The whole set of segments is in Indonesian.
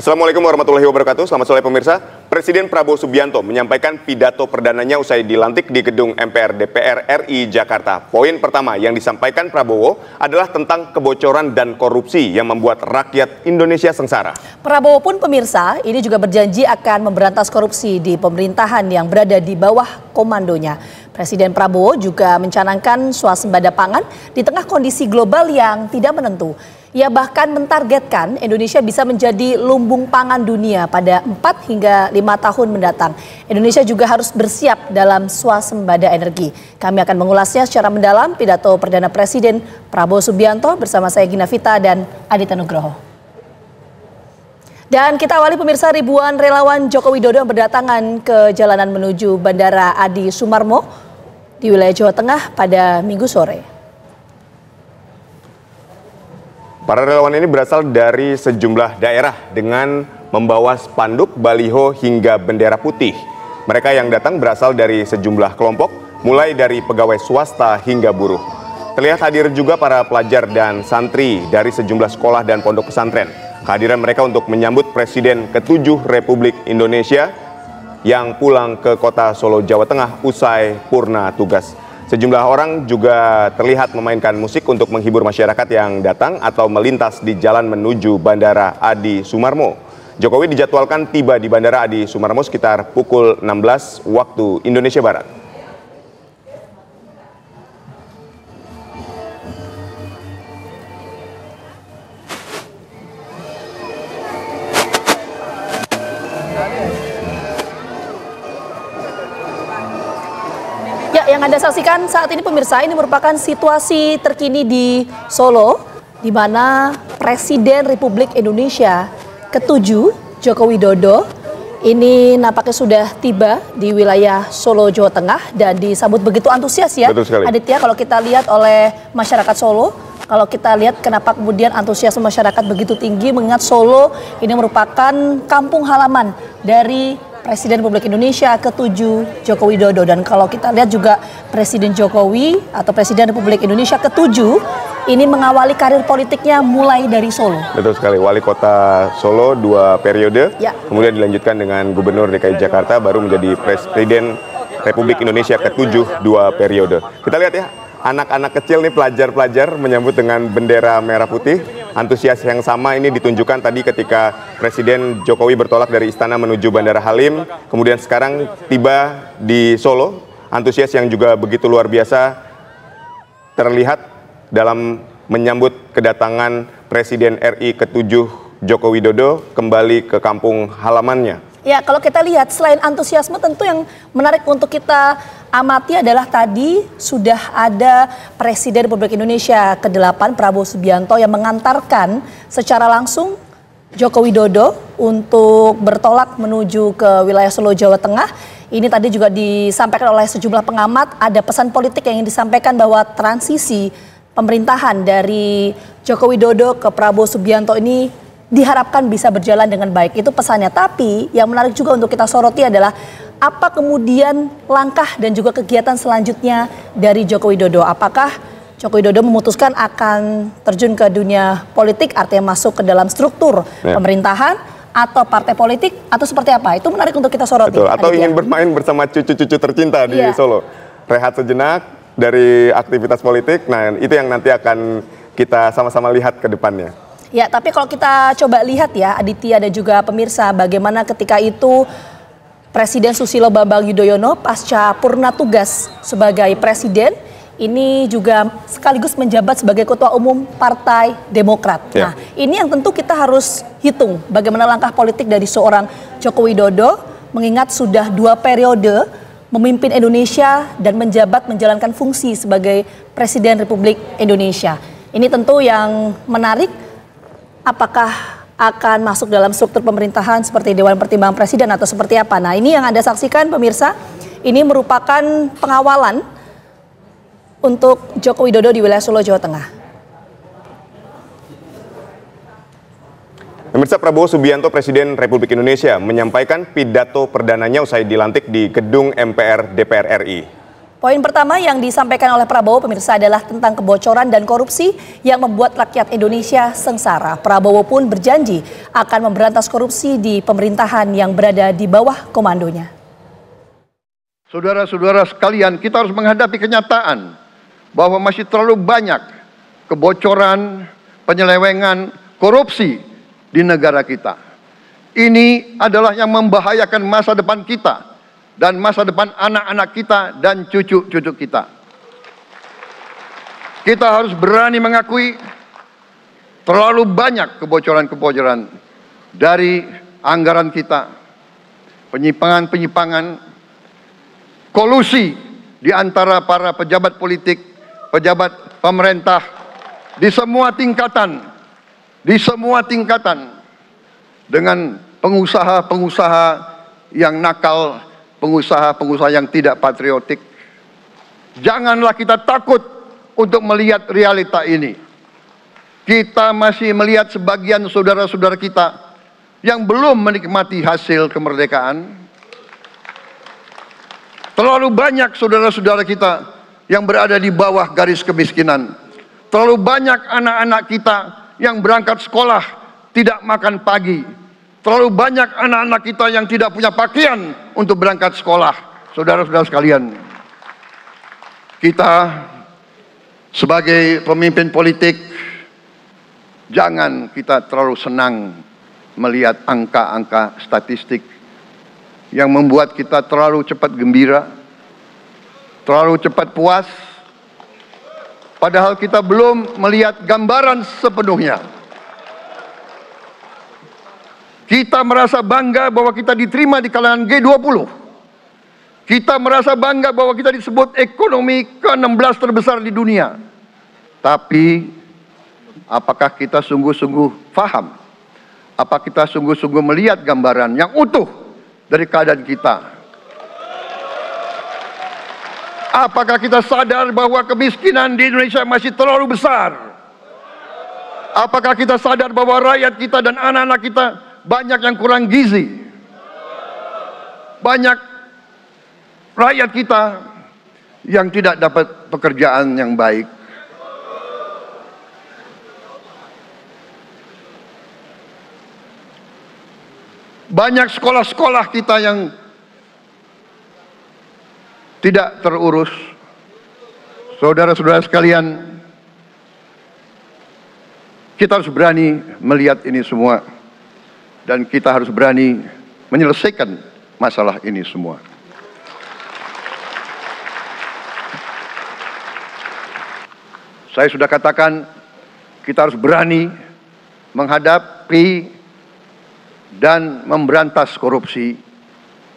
Assalamualaikum warahmatullahi wabarakatuh. Selamat sore pemirsa. Presiden Prabowo Subianto menyampaikan pidato perdananya usai dilantik di gedung MPR DPR RI Jakarta. Poin pertama yang disampaikan Prabowo adalah tentang kebocoran dan korupsi yang membuat rakyat Indonesia sengsara. Prabowo pun pemirsa ini juga berjanji akan memberantas korupsi di pemerintahan yang berada di bawah komandonya. Presiden Prabowo juga mencanangkan swasembada pangan di tengah kondisi global yang tidak menentu. Ia bahkan mentargetkan Indonesia bisa menjadi lumbung pangan dunia pada 4 hingga 5 tahun mendatang. Indonesia juga harus bersiap dalam swasembada energi. Kami akan mengulasnya secara mendalam pidato Perdana Presiden Prabowo Subianto bersama saya Gina Vita dan Adita Nugroho. Dan kita awali pemirsa, ribuan relawan Joko Widodo yang berdatangan ke jalanan menuju Bandara Adi Sumarmo di wilayah Jawa Tengah pada Minggu sore. Para relawan ini berasal dari sejumlah daerah dengan membawa spanduk, baliho hingga bendera putih. Mereka yang datang berasal dari sejumlah kelompok, mulai dari pegawai swasta hingga buruh. Terlihat hadir juga para pelajar dan santri dari sejumlah sekolah dan pondok pesantren. Kehadiran mereka untuk menyambut Presiden ke-7 Republik Indonesia yang pulang ke kota Solo, Jawa Tengah usai purna tugas. Sejumlah orang juga terlihat memainkan musik untuk menghibur masyarakat yang datang atau melintas di jalan menuju Bandara Adi Sumarmo. Jokowi dijadwalkan tiba di Bandara Adi Sumarmo sekitar pukul 16 waktu Indonesia Barat. Yang Anda saksikan saat ini pemirsa, ini merupakan situasi terkini di Solo, di mana Presiden Republik Indonesia ke-7 Joko Widodo ini nampaknya sudah tiba di wilayah Solo, Jawa Tengah dan disambut begitu antusias ya. Betul sekali. Aditya, kalau kita lihat oleh masyarakat Solo, kalau kita lihat kenapa kemudian antusiasme masyarakat begitu tinggi, mengingat Solo ini merupakan kampung halaman dari Presiden Republik Indonesia ke-7 Joko Widodo. Dan kalau kita lihat juga Presiden Jokowi atau Presiden Republik Indonesia ke-7 ini mengawali karir politiknya mulai dari Solo. Betul sekali, wali kota Solo 2 periode, kemudian dilanjutkan dengan Gubernur DKI Jakarta, baru menjadi Presiden Republik Indonesia ke-7 2 periode. Kita lihat ya, anak-anak kecil nih, pelajar-pelajar menyambut dengan bendera merah putih. Antusias yang sama ini ditunjukkan tadi ketika Presiden Jokowi bertolak dari istana menuju Bandara Halim, kemudian sekarang tiba di Solo. Antusias yang juga begitu luar biasa terlihat dalam menyambut kedatangan Presiden RI ke-7 Joko Widodo kembali ke kampung halamannya. Ya, kalau kita lihat selain antusiasme, tentu yang menarik untuk kita amati adalah tadi sudah ada Presiden Republik Indonesia ke-8 Prabowo Subianto yang mengantarkan secara langsung Joko Widodo untuk bertolak menuju ke wilayah Solo, Jawa Tengah. Ini tadi juga disampaikan oleh sejumlah pengamat, ada pesan politik yang ingin disampaikan bahwa transisi pemerintahan dari Joko Widodo ke Prabowo Subianto ini diharapkan bisa berjalan dengan baik. Itu pesannya. Tapi yang menarik juga untuk kita soroti adalah apa kemudian langkah dan juga kegiatan selanjutnya dari Joko Widodo. Apakah Joko Widodo memutuskan akan terjun ke dunia politik, artinya masuk ke dalam struktur pemerintahan atau partai politik, atau seperti apa? Itu menarik untuk kita soroti. Betul. Atau ingin bermain bersama cucu-cucu tercinta di Solo. Rehat sejenak dari aktivitas politik. Nah, itu yang nanti akan kita sama-sama lihat ke depannya. Ya, tapi kalau kita coba lihat ya, Aditya dan juga pemirsa, bagaimana ketika itu Presiden Susilo Bambang Yudhoyono pasca purna tugas sebagai presiden, ini juga sekaligus menjabat sebagai Ketua Umum Partai Demokrat. Nah, ini yang tentu kita harus hitung bagaimana langkah politik dari seorang Joko Widodo, mengingat sudah 2 periode memimpin Indonesia dan menjabat menjalankan fungsi sebagai Presiden Republik Indonesia. Ini tentu yang menarik. Apakah akan masuk dalam struktur pemerintahan seperti Dewan Pertimbangan Presiden atau seperti apa? Nah, ini yang Anda saksikan pemirsa, ini merupakan pengawalan untuk Joko Widodo di wilayah Solo, Jawa Tengah. Pemirsa, Prabowo Subianto Presiden Republik Indonesia menyampaikan pidato perdananya usai dilantik di gedung MPR DPR RI. Poin pertama yang disampaikan oleh Prabowo pemirsa adalah tentang kebocoran dan korupsi yang membuat rakyat Indonesia sengsara. Prabowo pun berjanji akan memberantas korupsi di pemerintahan yang berada di bawah komandonya. Saudara-saudara sekalian, kita harus menghadapi kenyataan bahwa masih terlalu banyak kebocoran, penyelewengan, korupsi di negara kita. Ini adalah yang membahayakan masa depan kita dan masa depan anak-anak kita dan cucu-cucu kita. Kita harus berani mengakui terlalu banyak kebocoran-kebocoran dari anggaran kita, penyimpangan-penyimpangan, kolusi di antara para pejabat politik, pejabat pemerintah di semua tingkatan, dengan pengusaha-pengusaha yang nakal, pengusaha-pengusaha yang tidak patriotik. Janganlah kita takut untuk melihat realita ini. Kita masih melihat sebagian saudara-saudara kita yang belum menikmati hasil kemerdekaan. Terlalu banyak saudara-saudara kita yang berada di bawah garis kemiskinan. Terlalu banyak anak-anak kita yang berangkat sekolah tidak makan pagi. Terlalu banyak anak-anak kita yang tidak punya pakaian untuk berangkat sekolah. Saudara-saudara sekalian, kita sebagai pemimpin politik, jangan kita terlalu senang melihat angka-angka statistik yang membuat kita terlalu cepat gembira, terlalu cepat puas, padahal kita belum melihat gambaran sepenuhnya. Kita merasa bangga bahwa kita diterima di kalangan G20. Kita merasa bangga bahwa kita disebut ekonomi ke-16 terbesar di dunia. Tapi, apakah kita sungguh-sungguh paham? Apa kita sungguh-sungguh melihat gambaran yang utuh dari keadaan kita? Apakah kita sadar bahwa kemiskinan di Indonesia masih terlalu besar? Apakah kita sadar bahwa rakyat kita dan anak-anak kita banyak yang kurang gizi? Banyak rakyat kita yang tidak dapat pekerjaan yang baik. Banyak sekolah-sekolah kita yang tidak terurus. Saudara-saudara sekalian, kita harus berani melihat ini semua. Dan kita harus berani menyelesaikan masalah ini semua. Saya sudah katakan, kita harus berani menghadapi dan memberantas korupsi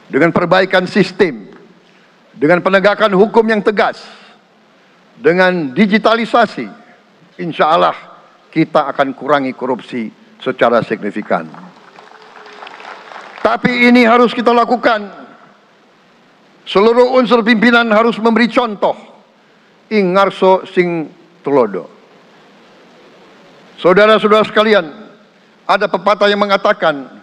dengan perbaikan sistem, dengan penegakan hukum yang tegas, dengan digitalisasi. Insya Allah kita akan kurangi korupsi secara signifikan. Tapi ini harus kita lakukan. Seluruh unsur pimpinan harus memberi contoh. Ingarso sing tulodo. Saudara-saudara sekalian, ada pepatah yang mengatakan,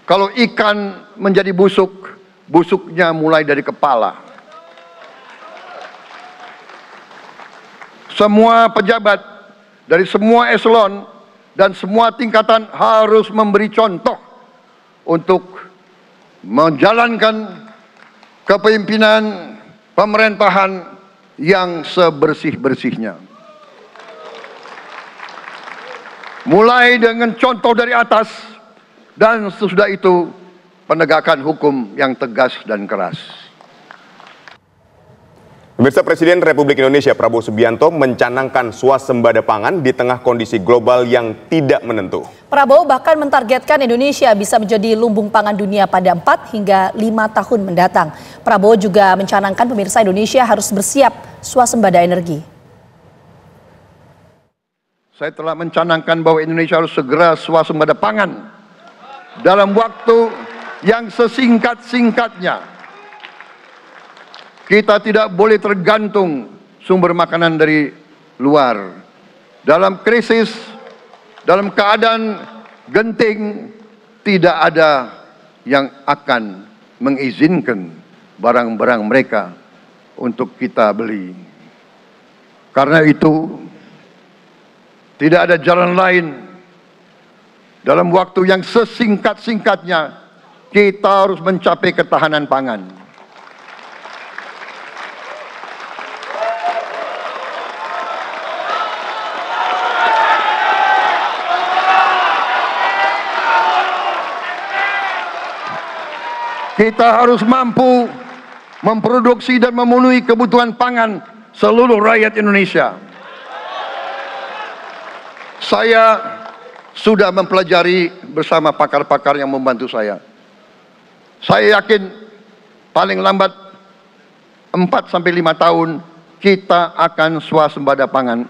kalau ikan menjadi busuk, busuknya mulai dari kepala. Semua pejabat dari semua eselon dan semua tingkatan harus memberi contoh untuk menjalankan kepemimpinan pemerintahan yang sebersih-bersihnya. Mulai dengan contoh dari atas dan sesudah itu penegakan hukum yang tegas dan keras. Pemirsa, Presiden Republik Indonesia Prabowo Subianto mencanangkan swasembada pangan di tengah kondisi global yang tidak menentu. Prabowo bahkan mentargetkan Indonesia bisa menjadi lumbung pangan dunia pada 4 hingga 5 tahun mendatang. Prabowo juga mencanangkan pemirsa Indonesia harus bersiap swasembada energi. Saya telah mencanangkan bahwa Indonesia harus segera swasembada pangan dalam waktu yang sesingkat-singkatnya. Kita tidak boleh tergantung sumber makanan dari luar. Dalam krisis, dalam keadaan genting, tidak ada yang akan mengizinkan barang-barang mereka untuk kita beli. Karena itu, tidak ada jalan lain dalam waktu yang sesingkat-singkatnya kita harus mencapai ketahanan pangan. Kita harus mampu memproduksi dan memenuhi kebutuhan pangan seluruh rakyat Indonesia. Saya sudah mempelajari bersama pakar-pakar yang membantu saya. Saya yakin paling lambat 4-5 tahun kita akan swasembada pangan.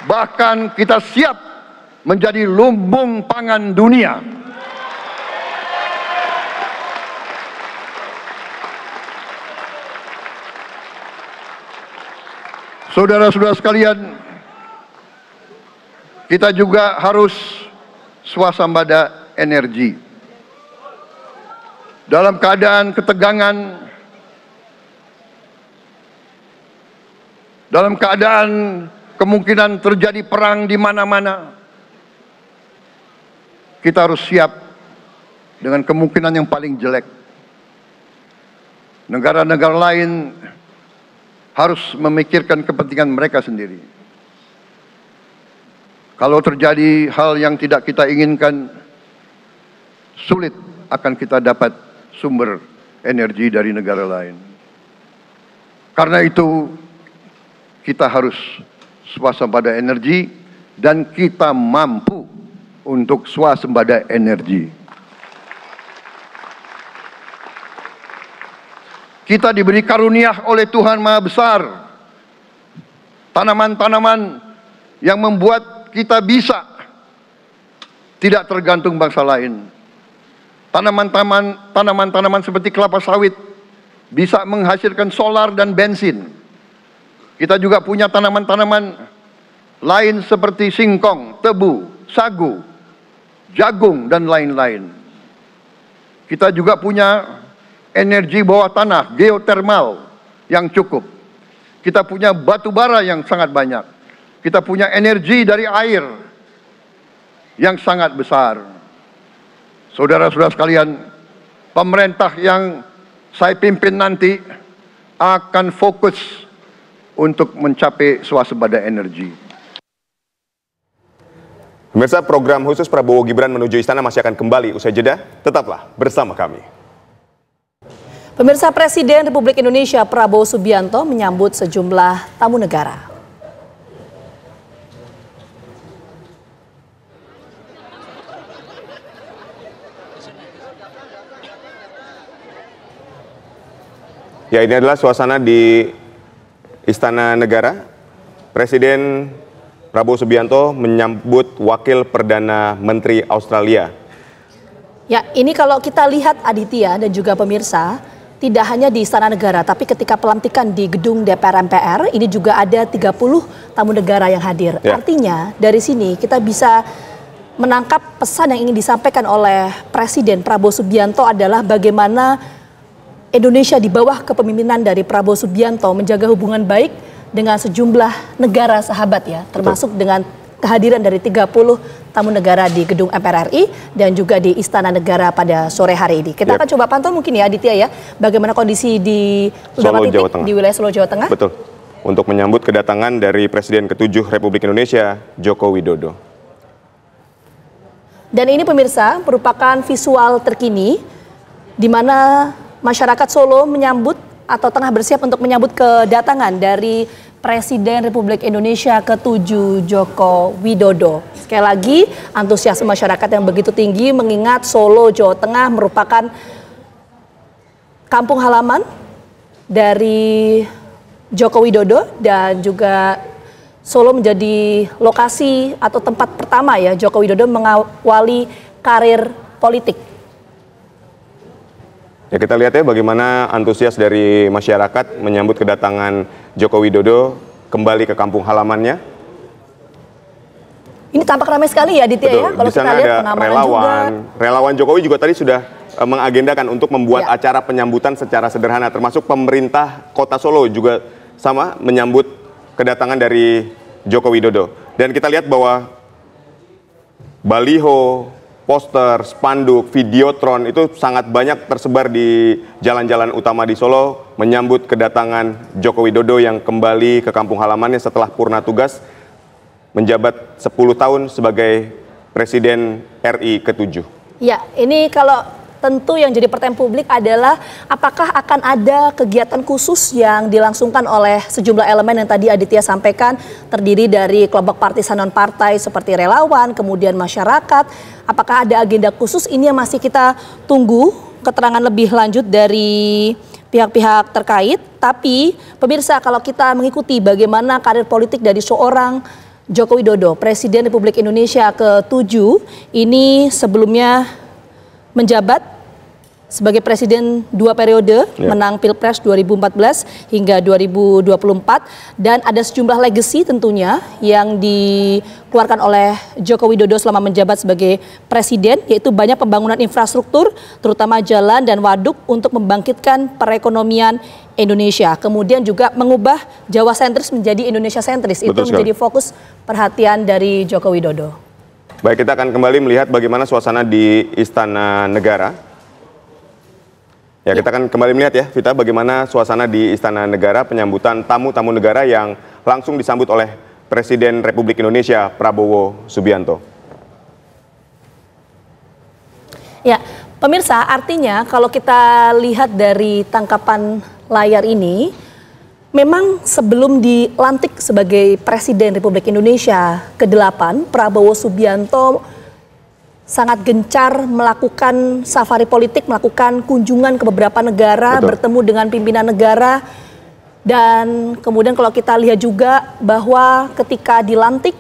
Bahkan kita siap menjadi lumbung pangan dunia. Saudara-saudara sekalian, kita juga harus swasembada energi. Dalam keadaan ketegangan, dalam keadaan kemungkinan terjadi perang di mana-mana, kita harus siap dengan kemungkinan yang paling jelek. Negara-negara lain harus memikirkan kepentingan mereka sendiri. Kalau terjadi hal yang tidak kita inginkan, sulit akan kita dapat sumber energi dari negara lain. Karena itu, kita harus swasembada energi dan kita mampu untuk swasembada energi. Kita diberi karunia oleh Tuhan Maha Besar tanaman-tanaman yang membuat kita bisa tidak tergantung bangsa lain. Tanaman-tanaman seperti kelapa sawit bisa menghasilkan solar dan bensin. Kita juga punya tanaman-tanaman lain seperti singkong, tebu, sagu, jagung, dan lain-lain. Kita juga punya energi bawah tanah, geotermal yang cukup. Kita punya batu bara yang sangat banyak. Kita punya energi dari air yang sangat besar. Saudara-saudara sekalian, pemerintah yang saya pimpin nanti akan fokus untuk mencapai swasembada energi. Pemirsa, program khusus Prabowo Gibran menuju istana masih akan kembali usai jeda. Tetaplah bersama kami. Pemirsa, Presiden Republik Indonesia Prabowo Subianto menyambut sejumlah tamu negara. Ya, ini adalah suasana di Istana Negara. Presiden Prabowo Subianto menyambut Wakil Perdana Menteri Australia. Ya, ini kalau kita lihat Aditya dan juga pemirsa, tidak hanya di Istana Negara, tapi ketika pelantikan di gedung DPR MPR, ini juga ada 30 tamu negara yang hadir. Ya. Artinya dari sini kita bisa menangkap pesan yang ingin disampaikan oleh Presiden Prabowo Subianto adalah bagaimana Indonesia di bawah kepemimpinan dari Prabowo Subianto menjaga hubungan baik dengan sejumlah negara sahabat ya, termasuk dengan kehadiran dari 30 tamu negara di gedung MPR RI dan juga di Istana Negara pada sore hari ini. Kita akan coba pantau mungkin ya Aditya ya, bagaimana kondisi di beberapa titik di wilayah Solo, Jawa Tengah. Betul, untuk menyambut kedatangan dari Presiden ke-7 Republik Indonesia, Joko Widodo. Dan ini pemirsa merupakan visual terkini di mana masyarakat Solo menyambut atau tengah bersiap untuk menyambut kedatangan dari Presiden Republik Indonesia ke-7 Joko Widodo. Sekali lagi, antusiasme masyarakat yang begitu tinggi mengingat Solo, Jawa Tengah merupakan kampung halaman dari Joko Widodo dan juga Solo menjadi lokasi atau tempat pertama ya Joko Widodo mengawali karir politik. Ya, kita lihat ya bagaimana antusias dari masyarakat menyambut kedatangan Joko Widodo kembali ke kampung halamannya. Ini tampak ramai sekali ya Aditya ya. Kalau di sana ada relawan Jokowi juga tadi sudah mengagendakan untuk membuat acara penyambutan secara sederhana, termasuk pemerintah Kota Solo juga sama menyambut kedatangan dari Joko Widodo. Dan kita lihat bahwa baliho, poster, spanduk, videotron itu sangat banyak tersebar di jalan-jalan utama di Solo menyambut kedatangan Joko Widodo yang kembali ke kampung halamannya setelah purna tugas menjabat 10 tahun sebagai Presiden RI ke-7. Ya, ini kalau tentu yang jadi pertanyaan publik adalah apakah akan ada kegiatan khusus yang dilangsungkan oleh sejumlah elemen yang tadi Aditya sampaikan, terdiri dari kelompok partisan non-partai seperti relawan, kemudian masyarakat. Apakah ada agenda khusus? Ini yang masih kita tunggu keterangan lebih lanjut dari pihak-pihak terkait. Tapi pemirsa, kalau kita mengikuti bagaimana karir politik dari seorang Joko Widodo, Presiden Republik Indonesia ke-7, ini sebelumnya menjabat sebagai presiden 2 periode, menang Pilpres 2014 hingga 2024, dan ada sejumlah legacy tentunya yang dikeluarkan oleh Joko Widodo selama menjabat sebagai presiden, yaitu banyak pembangunan infrastruktur, terutama jalan dan waduk untuk membangkitkan perekonomian Indonesia. Kemudian juga mengubah Jawa sentris menjadi Indonesia sentris. Itu menjadi fokus perhatian dari Joko Widodo. Baik, kita akan kembali melihat bagaimana suasana di Istana Negara. Ya, kita akan kembali melihat ya, Vita, bagaimana suasana di Istana Negara penyambutan tamu-tamu negara yang langsung disambut oleh Presiden Republik Indonesia Prabowo Subianto. Ya, pemirsa, artinya kalau kita lihat dari tangkapan layar ini, memang sebelum dilantik sebagai Presiden Republik Indonesia ke-8, Prabowo Subianto sangat gencar melakukan safari politik, melakukan kunjungan ke beberapa negara, bertemu dengan pimpinan negara. Dan kemudian kalau kita lihat juga bahwa ketika dilantik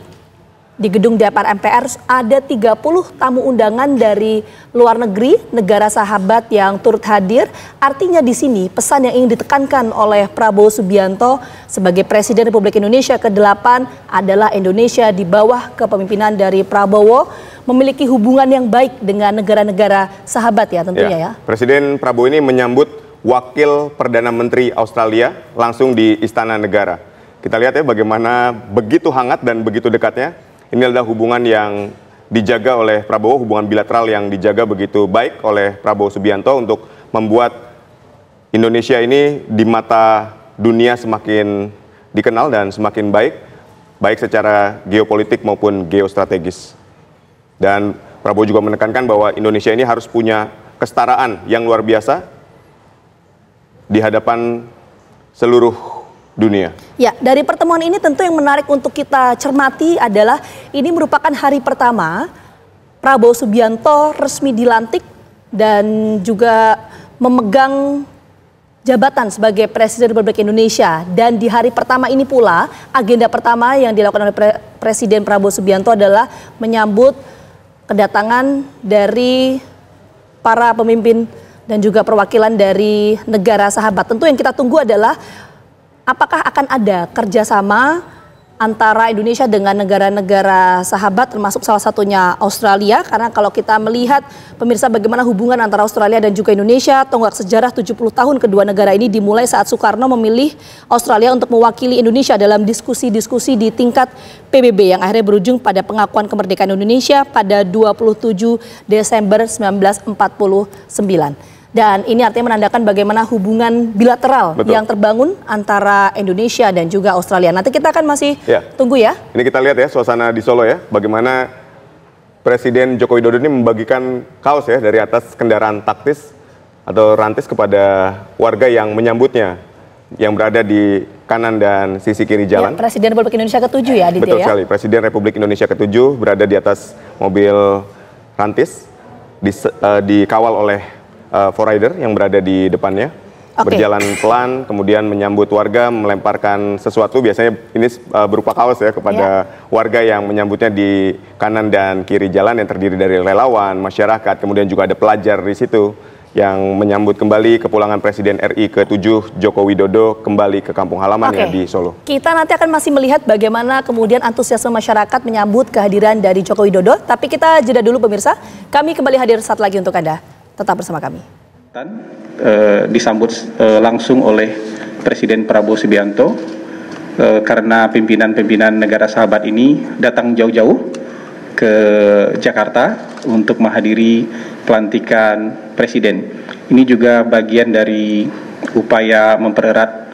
di gedung DPR MPR ada 30 tamu undangan dari luar negeri, negara sahabat yang turut hadir. Artinya di sini pesan yang ingin ditekankan oleh Prabowo Subianto sebagai Presiden Republik Indonesia ke-8 adalah Indonesia di bawah kepemimpinan dari Prabowo memiliki hubungan yang baik dengan negara-negara sahabat ya tentunya ya. Presiden Prabowo ini menyambut Wakil Perdana Menteri Australia langsung di Istana Negara. Kita lihat ya bagaimana begitu hangat dan begitu dekatnya. Ini adalah hubungan yang dijaga oleh Prabowo, hubungan bilateral yang dijaga begitu baik oleh Prabowo Subianto untuk membuat Indonesia ini di mata dunia semakin dikenal dan semakin baik, baik secara geopolitik maupun geostrategis. Dan Prabowo juga menekankan bahwa Indonesia ini harus punya kesetaraan yang luar biasa di hadapan seluruh dunia. Ya, dari pertemuan ini tentu yang menarik untuk kita cermati adalah ini merupakan hari pertama Prabowo Subianto resmi dilantik dan juga memegang jabatan sebagai Presiden Republik Indonesia. Dan di hari pertama ini pula agenda pertama yang dilakukan oleh Presiden Prabowo Subianto adalah menyambut kedatangan dari para pemimpin dan juga perwakilan dari negara sahabat. Tentu yang kita tunggu adalah apakah akan ada kerjasama antara Indonesia dengan negara-negara sahabat termasuk salah satunya Australia, karena kalau kita melihat pemirsa bagaimana hubungan antara Australia dan juga Indonesia, tonggak sejarah 70 tahun kedua negara ini dimulai saat Soekarno memilih Australia untuk mewakili Indonesia dalam diskusi-diskusi di tingkat PBB yang akhirnya berujung pada pengakuan kemerdekaan Indonesia pada 27 Desember 1949. Dan ini artinya menandakan bagaimana hubungan bilateral yang terbangun antara Indonesia dan juga Australia. Nanti kita akan masih tunggu ya. Ini kita lihat ya suasana di Solo ya. Bagaimana Presiden Joko Widodo ini membagikan kaos ya dari atas kendaraan taktis atau rantis kepada warga yang menyambutnya. Yang berada di kanan dan sisi kiri jalan. Ya, Presiden Republik Indonesia ke-7 ya Aditya. Betul sekali, Presiden Republik Indonesia ke-7 berada di atas mobil rantis, dikawal oleh forrider yang berada di depannya, berjalan pelan, kemudian menyambut warga, melemparkan sesuatu, biasanya ini berupa kaos ya kepada warga yang menyambutnya di kanan dan kiri jalan yang terdiri dari relawan, masyarakat, kemudian juga ada pelajar di situ yang menyambut kembali kepulangan Presiden RI ke-7 Joko Widodo kembali ke kampung halamannya di Solo. Kita nanti akan masih melihat bagaimana kemudian antusiasme masyarakat menyambut kehadiran dari Joko Widodo, tapi kita jeda dulu pemirsa, kami kembali hadir saat lagi untuk Anda. Tetap bersama kami. Disambut langsung oleh Presiden Prabowo Subianto karena pimpinan-pimpinan negara sahabat ini datang jauh-jauh ke Jakarta untuk menghadiri pelantikan Presiden. Ini juga bagian dari upaya mempererat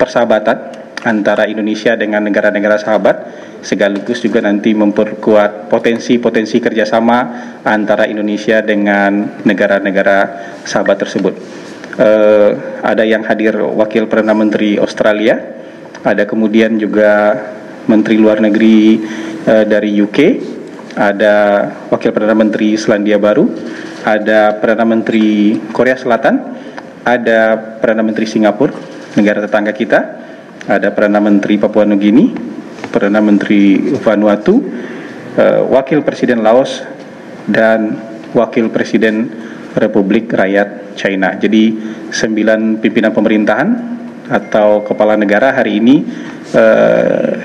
persahabatan antara Indonesia dengan negara-negara sahabat, sekaligus juga nanti memperkuat potensi-potensi kerjasama antara Indonesia dengan negara-negara sahabat tersebut. Ada yang hadir Wakil Perdana Menteri Australia, ada kemudian juga Menteri Luar Negeri dari UK, ada Wakil Perdana Menteri Selandia Baru, ada Perdana Menteri Korea Selatan, ada Perdana Menteri Singapura, negara tetangga kita, ada Perdana Menteri Papua Nugini, Perdana Menteri Vanuatu, Wakil Presiden Laos, dan Wakil Presiden Republik Rakyat China. Jadi 9 pimpinan pemerintahan atau kepala negara hari ini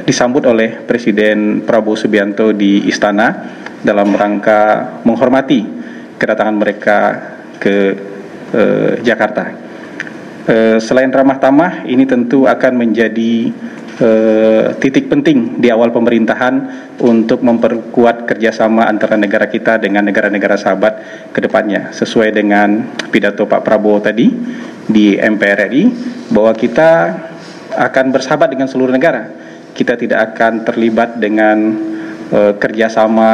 disambut oleh Presiden Prabowo Subianto di Istana dalam rangka menghormati kedatangan mereka ke Jakarta. Selain ramah tamah, ini tentu akan menjadi titik penting di awal pemerintahan untuk memperkuat kerjasama antara negara kita dengan negara-negara sahabat ke depannya, sesuai dengan pidato Pak Prabowo tadi di MPR RI, bahwa kita akan bersahabat dengan seluruh negara. Kita tidak akan terlibat dengan kerjasama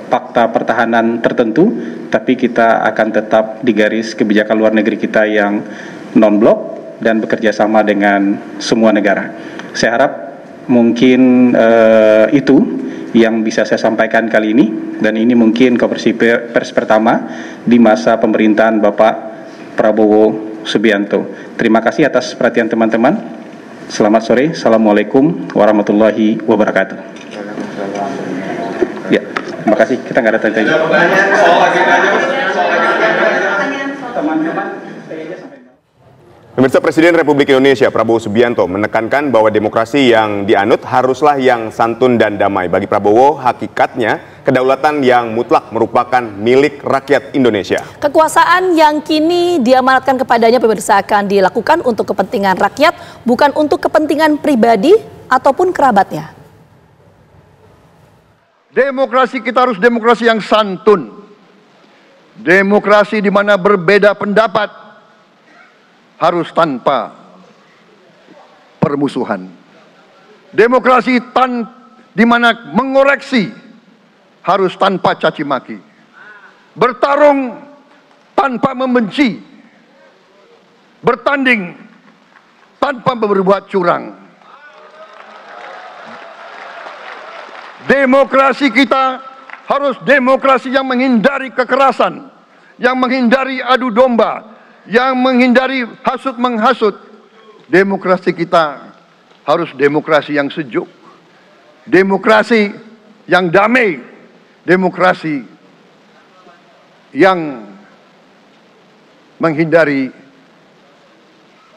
fakta pertahanan tertentu, tapi kita akan tetap di garis kebijakan luar negeri kita yang non-blok dan bekerja sama dengan semua negara. Saya harap mungkin itu yang bisa saya sampaikan kali ini, dan ini mungkin konferensi pers pertama di masa pemerintahan Bapak Prabowo Subianto. Terima kasih atas perhatian teman-teman. Selamat sore. Assalamualaikum warahmatullahi wabarakatuh. Ya, terima kasih. Kita nggak ada tanya-tanya. Pemirsa, Presiden Republik Indonesia Prabowo Subianto menekankan bahwa demokrasi yang dianut haruslah yang santun dan damai. Bagi Prabowo, hakikatnya kedaulatan yang mutlak merupakan milik rakyat Indonesia. Kekuasaan yang kini diamanatkan kepadanya, pemirsa, akan dilakukan untuk kepentingan rakyat, bukan untuk kepentingan pribadi ataupun kerabatnya. Demokrasi kita harus demokrasi yang santun. Demokrasi di mana berbeda pendapat harus tanpa permusuhan. Demokrasi di mana mengoreksi harus tanpa caci maki. Bertarung tanpa membenci. Bertanding tanpa berbuat curang. Demokrasi kita harus demokrasi yang menghindari kekerasan, yang menghindari adu domba, yang menghindari hasut menghasut. Demokrasi kita harus demokrasi yang sejuk, demokrasi yang damai, demokrasi yang menghindari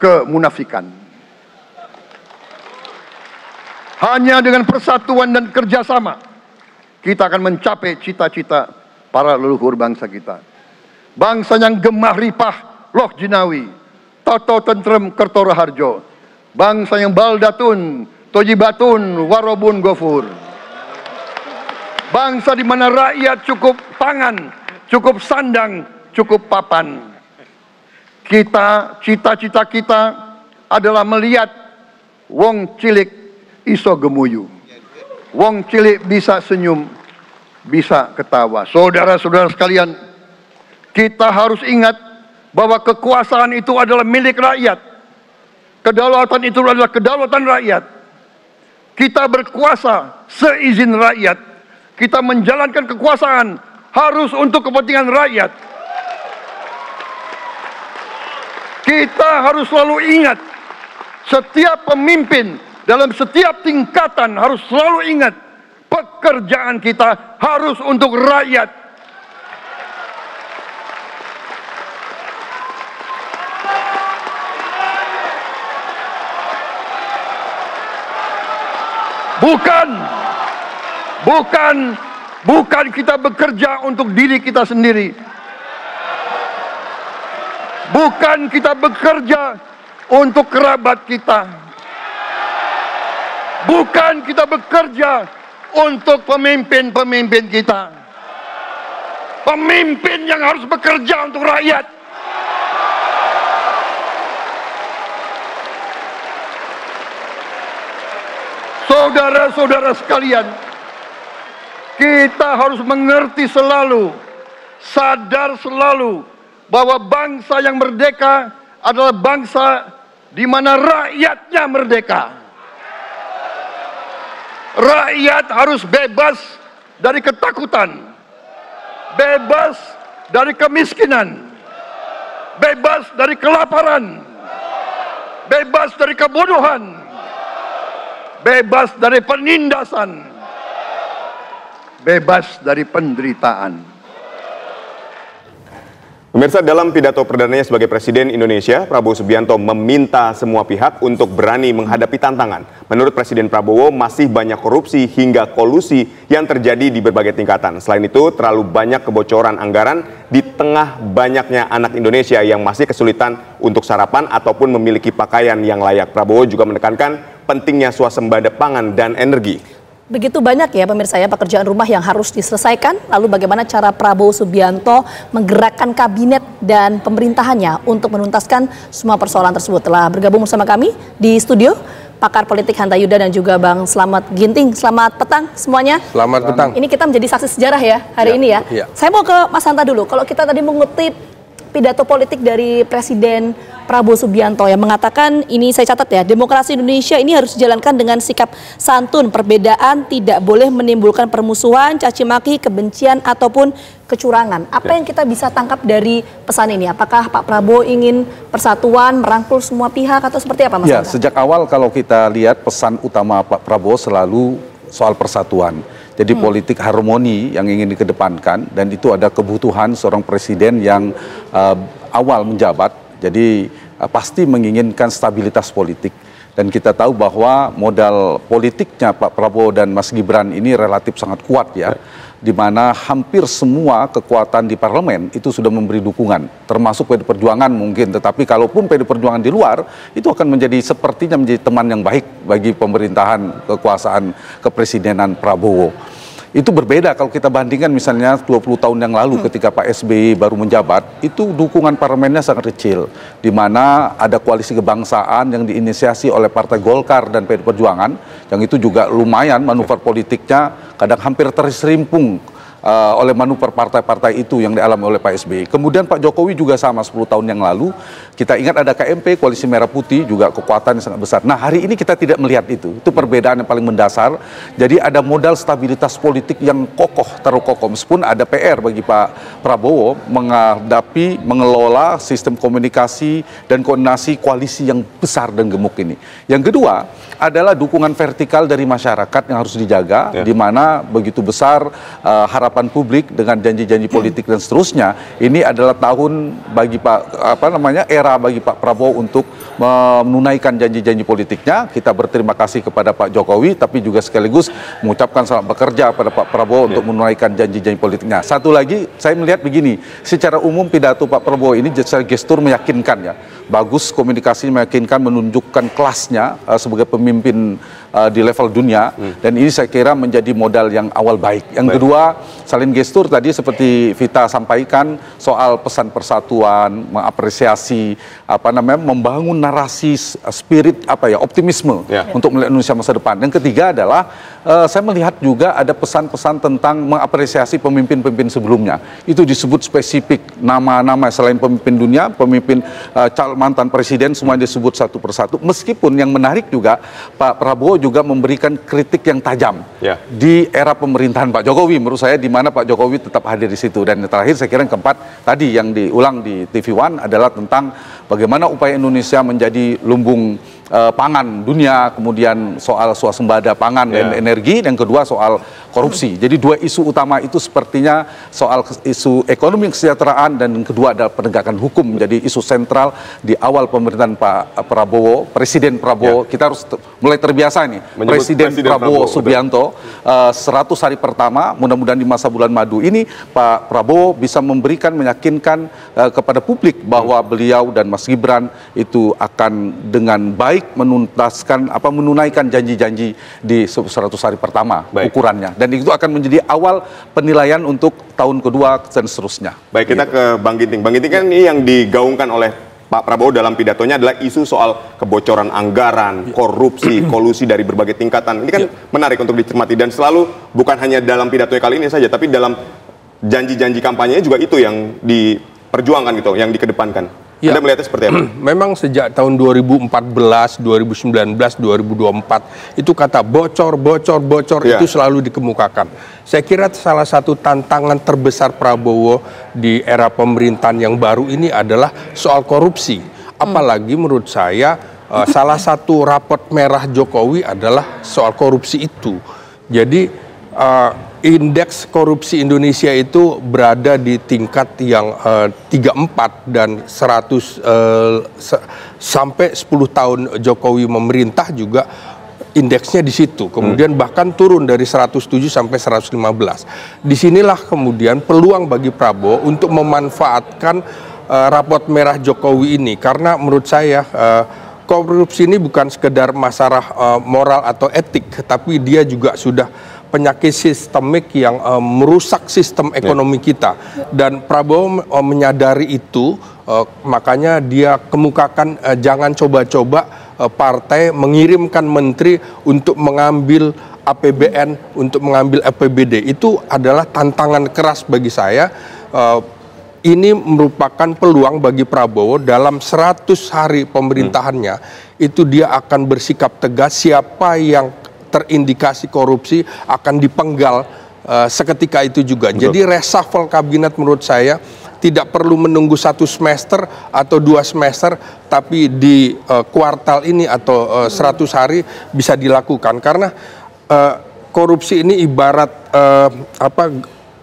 kemunafikan. Hanya dengan persatuan dan kerjasama kita akan mencapai cita-cita para leluhur bangsa kita. Bangsa yang gemah ripah loh jinawi, toto tentrem kertora harjo. Bangsa yang baldatun, tojibatun, warobun gofur. Bangsa di mana rakyat cukup pangan, cukup sandang, cukup papan. Cita-cita kita adalah melihat wong cilik iso gemuyu. Wong cilik bisa senyum, bisa ketawa. Saudara-saudara sekalian, kita harus ingat bahwa kekuasaan itu adalah milik rakyat. Kedaulatan itu adalah kedaulatan rakyat. Kita berkuasa seizin rakyat. Kita menjalankan kekuasaan harus untuk kepentingan rakyat. Kita harus selalu ingat, setiap pemimpin dalam setiap tingkatan harus selalu ingat, pekerjaan kita harus untuk rakyat. Bukan kita bekerja untuk diri kita sendiri. Bukan kita bekerja untuk kerabat kita. Bukan kita bekerja untuk pemimpin-pemimpin kita. Pemimpin yang harus bekerja untuk rakyat. Saudara-saudara sekalian, kita harus mengerti selalu, sadar selalu bahwa bangsa yang merdeka adalah bangsa di mana rakyatnya merdeka. Rakyat harus bebas dari ketakutan, bebas dari kemiskinan, bebas dari kelaparan, bebas dari kebodohan, bebas dari penindasan, bebas dari penderitaan. Pemirsa, dalam pidato perdananya sebagai Presiden Indonesia, Prabowo Subianto meminta semua pihak untuk berani menghadapi tantangan. Menurut Presiden Prabowo, masih banyak korupsi hingga kolusi yang terjadi di berbagai tingkatan. Selain itu, terlalu banyak kebocoran anggaran di tengah banyaknya anak Indonesia yang masih kesulitan untuk sarapan ataupun memiliki pakaian yang layak. Prabowo juga menekankan pentingnya swasembada pangan dan energi. Begitu banyak ya pemirsa ya pekerjaan rumah yang harus diselesaikan. Lalu bagaimana cara Prabowo Subianto menggerakkan kabinet dan pemerintahannya untuk menuntaskan semua persoalan tersebut. Telah bergabung bersama kami di studio pakar politik Hanta Yuda dan juga Bang Slamet Ginting. Selamat petang semuanya. Selamat petang. Ini kita menjadi saksi sejarah ya hari ini ya. Saya mau ke Mas Hanta dulu. Kalau kita tadi mengutip pidato politik dari Presiden Prabowo Subianto yang mengatakan, ini saya catat ya, demokrasi Indonesia ini harus dijalankan dengan sikap santun, perbedaan tidak boleh menimbulkan permusuhan, caci maki, kebencian ataupun kecurangan. Apa yang kita bisa tangkap dari pesan ini? Apakah Pak Prabowo ingin persatuan, merangkul semua pihak atau seperti apa Mas? Ya, sejak awal kalau kita lihat pesan utama Pak Prabowo selalu soal persatuan. Jadi politik harmoni yang ingin dikedepankan, dan itu ada kebutuhan seorang presiden yang awal menjabat, jadi pasti menginginkan stabilitas politik. Dan kita tahu bahwa modal politiknya Pak Prabowo dan Mas Gibran ini relatif sangat kuat ya, di mana hampir semua kekuatan di parlemen itu sudah memberi dukungan, termasuk PD Perjuangan mungkin, tetapi kalaupun PD Perjuangan di luar, itu akan sepertinya menjadi teman yang baik bagi pemerintahan kekuasaan kepresidenan Prabowo. Itu berbeda kalau kita bandingkan misalnya 20 tahun yang lalu ketika Pak SBY baru menjabat, itu dukungan parlemennya sangat kecil, di mana ada koalisi kebangsaan yang diinisiasi oleh Partai Golkar dan PD Perjuangan, yang itu juga lumayan manuver politiknya kadang hampir terserimpung oleh manuver partai-partai itu yang dialami oleh Pak SBY. Kemudian Pak Jokowi juga sama 10 tahun yang lalu, kita ingat ada KMP, Koalisi Merah Putih, juga kekuatan yang sangat besar. Nah hari ini kita tidak melihat itu perbedaan yang paling mendasar. Jadi ada modal stabilitas politik yang kokoh, terlalu kokoh, meskipun ada PR bagi Pak Prabowo menghadapi, mengelola sistem komunikasi dan koordinasi koalisi yang besar dan gemuk ini. Yang kedua adalah dukungan vertikal dari masyarakat yang harus dijaga, di mana begitu besar harapan publik dengan janji-janji politik dan seterusnya. Ini adalah tahun bagi era bagi Pak Prabowo untuk menunaikan janji-janji politiknya. Kita berterima kasih kepada Pak Jokowi, tapi juga sekaligus mengucapkan selamat bekerja pada Pak Prabowo untuk menunaikan janji-janji politiknya. Satu lagi, saya melihat begini, secara umum pidato Pak Prabowo ini secara gestur meyakinkan ya, bagus, komunikasi meyakinkan, menunjukkan kelasnya sebagai pemimpin di level dunia, dan ini saya kira menjadi modal yang awal baik. Yang kedua, selain gestur tadi seperti Vita sampaikan soal pesan persatuan, mengapresiasi membangun narasi spirit optimisme untuk melihat Indonesia masa depan. Yang ketiga adalah saya melihat juga ada pesan-pesan tentang mengapresiasi pemimpin-pemimpin sebelumnya. Itu disebut spesifik nama-nama selain pemimpin dunia, pemimpin mantan presiden, semuanya disebut satu persatu. Meskipun yang menarik juga Pak Prabowo juga memberikan kritik yang tajam di era pemerintahan Pak Jokowi, menurut saya, di mana Pak Jokowi tetap hadir di situ. Dan yang terakhir saya kira yang keempat tadi yang diulang di TV One adalah tentang bagaimana upaya Indonesia menjadi lumbung pangan dunia, kemudian soal swasembada pangan dan energi, yang kedua soal korupsi. Jadi dua isu utama itu sepertinya soal isu ekonomi kesejahteraan dan yang kedua adalah penegakan hukum menjadi isu sentral di awal pemerintahan Pak Prabowo, Presiden Prabowo. Kita harus mulai terbiasa nih, Presiden Prabowo Subianto 100 hari pertama, mudah-mudahan di masa bulan madu ini Pak Prabowo bisa memberikan, meyakinkan kepada publik bahwa beliau dan Mas Gibran itu akan dengan baik menunaikan janji-janji di 100 hari pertama ukurannya, dan itu akan menjadi awal penilaian untuk tahun kedua dan seterusnya. Baik, kita ke Bang Ginting. Bang Ginting kan ini yang digaungkan oleh Pak Prabowo dalam pidatonya adalah isu soal kebocoran anggaran, korupsi, kolusi dari berbagai tingkatan. Ini kan menarik untuk dicermati dan selalu bukan hanya dalam pidatonya kali ini saja, tapi dalam janji-janji kampanyenya juga itu yang diperjuangkan gitu, yang dikedepankan. Anda melihatnya seperti apa? Memang sejak tahun 2014, 2019, 2024 itu kata bocor itu selalu dikemukakan. Saya kira salah satu tantangan terbesar Prabowo di era pemerintahan yang baru ini adalah soal korupsi. Apalagi menurut saya salah satu raport merah Jokowi adalah soal korupsi itu. Jadi indeks korupsi Indonesia itu berada di tingkat yang 34 dan 100 sampai 10 tahun Jokowi memerintah juga indeksnya di situ. Kemudian bahkan turun dari 107 sampai 115. Disinilah kemudian peluang bagi Prabowo untuk memanfaatkan raport merah Jokowi ini, karena menurut saya korupsi ini bukan sekedar masalah moral atau etik, tapi dia juga sudah penyakit sistemik yang merusak sistem ekonomi kita. Dan Prabowo menyadari itu, makanya dia kemukakan jangan coba-coba partai mengirimkan menteri untuk mengambil APBN, untuk mengambil APBD. Itu adalah tantangan keras bagi saya. Ini merupakan peluang bagi Prabowo dalam 100 hari pemerintahannya, itu dia akan bersikap tegas, siapa yang terindikasi korupsi akan dipenggal seketika itu juga. Betul. Jadi reshuffle kabinet menurut saya tidak perlu menunggu 1 semester atau 2 semester, tapi di kuartal ini atau 100 hari bisa dilakukan, karena korupsi ini ibarat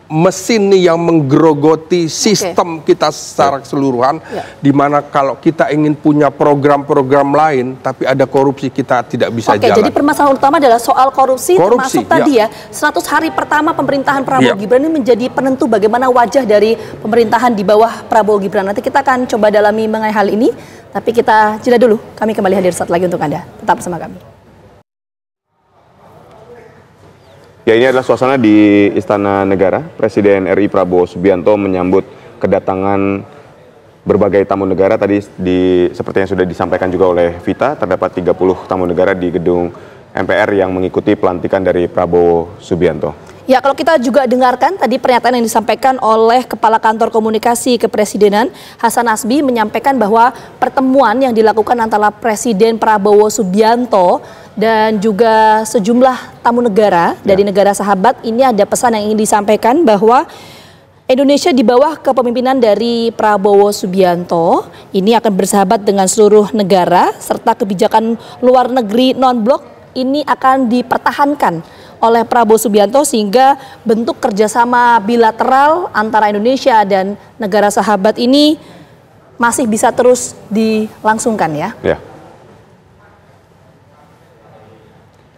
mesin yang menggerogoti sistem kita secara keseluruhan, di mana kalau kita ingin punya program-program lain tapi ada korupsi, kita tidak bisa jalan. Jadi permasalahan utama adalah soal korupsi termasuk tadi 100 hari pertama pemerintahan Prabowo Gibran ini menjadi penentu bagaimana wajah dari pemerintahan di bawah Prabowo Gibran. Nanti kita akan coba dalami mengenai hal ini, tapi kita jeda dulu. Kami kembali hadir saat lagi untuk Anda. Tetap bersama kami. Ya, ini adalah suasana di Istana Negara. Presiden RI Prabowo Subianto menyambut kedatangan berbagai tamu negara. Tadi seperti yang sudah disampaikan juga oleh Vita, terdapat 30 tamu negara di gedung MPR yang mengikuti pelantikan dari Prabowo Subianto. Ya, kalau kita juga dengarkan tadi pernyataan yang disampaikan oleh Kepala Kantor Komunikasi Kepresidenan Hasan Asbi, menyampaikan bahwa pertemuan yang dilakukan antara Presiden Prabowo Subianto dan juga sejumlah tamu negara dari negara sahabat ini ada pesan yang ingin disampaikan bahwa Indonesia di bawah kepemimpinan dari Prabowo Subianto ini akan bersahabat dengan seluruh negara, serta kebijakan luar negeri non-blok ini akan dipertahankan oleh Prabowo Subianto, sehingga bentuk kerjasama bilateral antara Indonesia dan negara sahabat ini masih bisa terus dilangsungkan ya.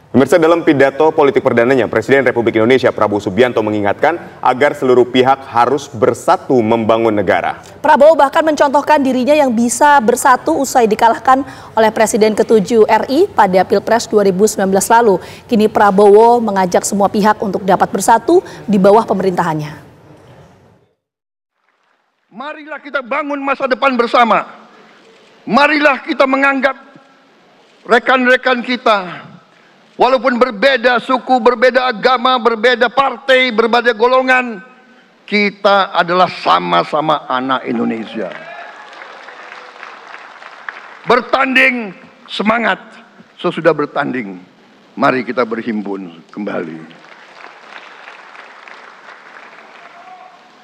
Pemirsa, dalam pidato politik perdananya, Presiden Republik Indonesia Prabowo Subianto mengingatkan agar seluruh pihak harus bersatu membangun negara. Prabowo bahkan mencontohkan dirinya yang bisa bersatu usai dikalahkan oleh Presiden ke-7 RI pada Pilpres 2019 lalu. Kini Prabowo mengajak semua pihak untuk dapat bersatu di bawah pemerintahannya. Marilah kita bangun masa depan bersama. Marilah kita menganggap rekan-rekan kita, walaupun berbeda suku, berbeda agama, berbeda partai, berbeda golongan, kita adalah sama-sama anak Indonesia. Bertanding, semangat. Sesudah bertanding, mari kita berhimpun kembali.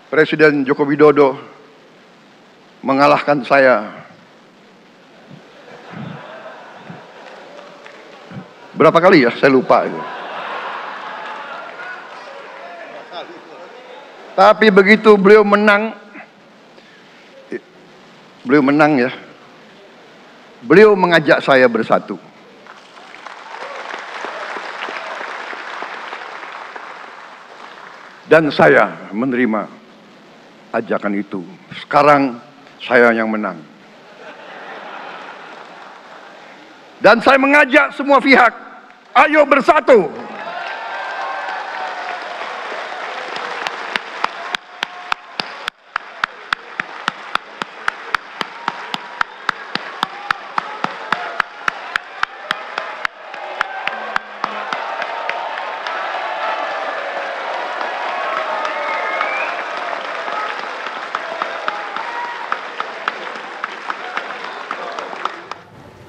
Presiden Joko Widodo mengalahkan saya Berapa kali ya? Saya lupa itu. Tapi begitu beliau menang ya, beliau mengajak saya bersatu. Dan saya menerima ajakan itu. Sekarang saya yang menang. Dan saya mengajak semua pihak, ayo bersatu.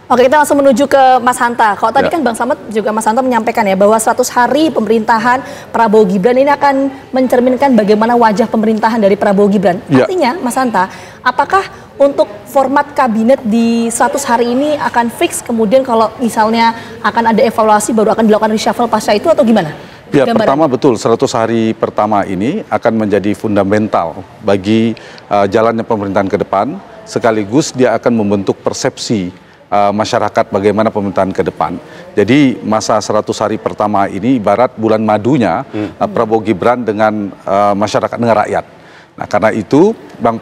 Oke, kita langsung menuju ke Mas Hanta. Kalau tadi kan Bang Slamet juga Mas Hanta menyampaikan ya bahwa 100 hari pemerintahan Prabowo Gibran ini akan mencerminkan bagaimana wajah pemerintahan dari Prabowo Gibran. Artinya Mas Hanta, apakah untuk format kabinet di 100 hari ini akan fix, kemudian kalau misalnya akan ada evaluasi baru akan dilakukan reshuffle pasca itu atau gimana? Ya, pertama betul 100 hari pertama ini akan menjadi fundamental bagi jalannya pemerintahan ke depan, sekaligus dia akan membentuk persepsi masyarakat bagaimana pemerintahan ke depan. Jadi masa 100 hari pertama ini ibarat bulan madunya Prabowo Gibran dengan masyarakat, dengan rakyat. Nah, karena itu yang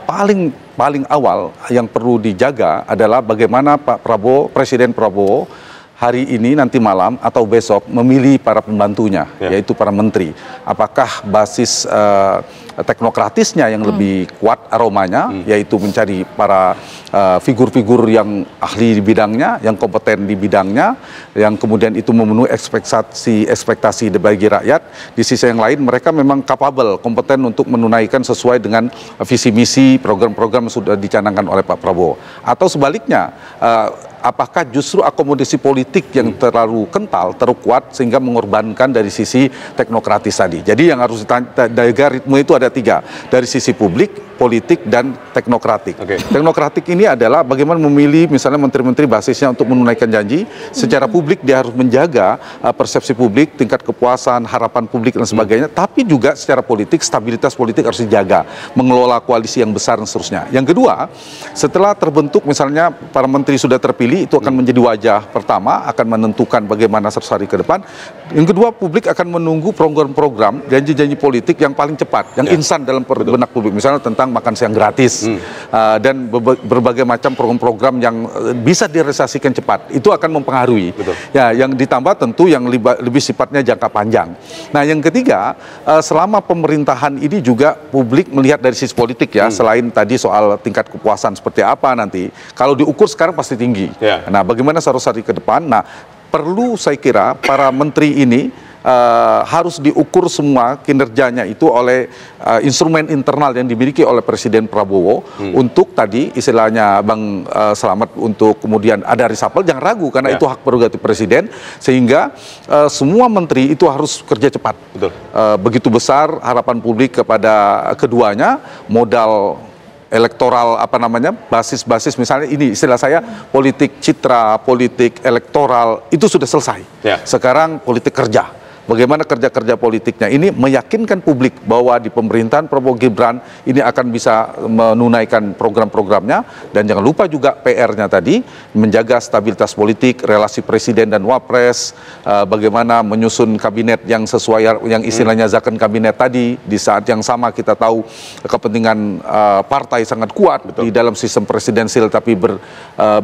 paling awal yang perlu dijaga adalah bagaimana Pak Prabowo, Presiden Prabowo hari ini nanti malam atau besok memilih para pembantunya, yaitu para menteri. Apakah basis teknokratisnya yang lebih kuat aromanya, yaitu mencari para figur-figur yang ahli di bidangnya, yang kompeten di bidangnya, yang kemudian itu memenuhi ekspektasi bagi rakyat. Di sisi yang lain mereka memang capable, kompeten untuk menunaikan sesuai dengan visi misi program-program yang sudah dicanangkan oleh Pak Prabowo. Atau sebaliknya, apakah justru akomodasi politik yang terlalu kental, terlalu kuat sehingga mengorbankan dari sisi teknokratis tadi. Jadi yang harus dijaga ritme itu ada 3, dari sisi publik, politik, dan teknokratik. Teknokratik ini adalah bagaimana memilih misalnya menteri-menteri basisnya untuk menunaikan janji. Secara publik dia harus menjaga persepsi publik, tingkat kepuasan, harapan publik dan sebagainya. Tapi juga secara politik, stabilitas politik harus dijaga, mengelola koalisi yang besar dan seterusnya. Yang kedua, setelah terbentuk misalnya para menteri sudah terpilih, itu akan menjadi wajah pertama, akan menentukan bagaimana 100 hari ke depan. Yang kedua, publik akan menunggu program-program, janji-janji politik yang paling cepat, yang instan dalam benak publik. Misalnya tentang makan siang gratis, dan berbagai macam program-program yang bisa direalisasikan cepat. Itu akan mempengaruhi. Ya, yang ditambah tentu yang lebih sifatnya jangka panjang. Nah, yang ketiga, selama pemerintahan ini juga publik melihat dari sisi politik ya, selain tadi soal tingkat kepuasan seperti apa nanti. Kalau diukur sekarang pasti tinggi. Nah, bagaimana 100 hari ke depan? Nah, perlu saya kira para menteri ini harus diukur semua kinerjanya itu oleh instrumen internal yang dimiliki oleh Presiden Prabowo untuk tadi istilahnya Bang Slamet untuk kemudian ada reshuffle. Jangan ragu karena itu hak prerogatif Presiden, sehingga semua menteri itu harus kerja cepat. Begitu besar harapan publik kepada keduanya, modal elektoral basis-basis misalnya ini istilah saya politik citra, politik elektoral itu sudah selesai. Sekarang politik kerja. Bagaimana kerja-kerja politiknya ini meyakinkan publik bahwa di pemerintahan Prabowo Gibran ini akan bisa menunaikan program-programnya, dan jangan lupa juga PR-nya tadi menjaga stabilitas politik, relasi presiden dan wapres, bagaimana menyusun kabinet yang sesuai yang istilahnya zakon kabinet tadi. Di saat yang sama kita tahu kepentingan partai sangat kuat di dalam sistem presidensil tapi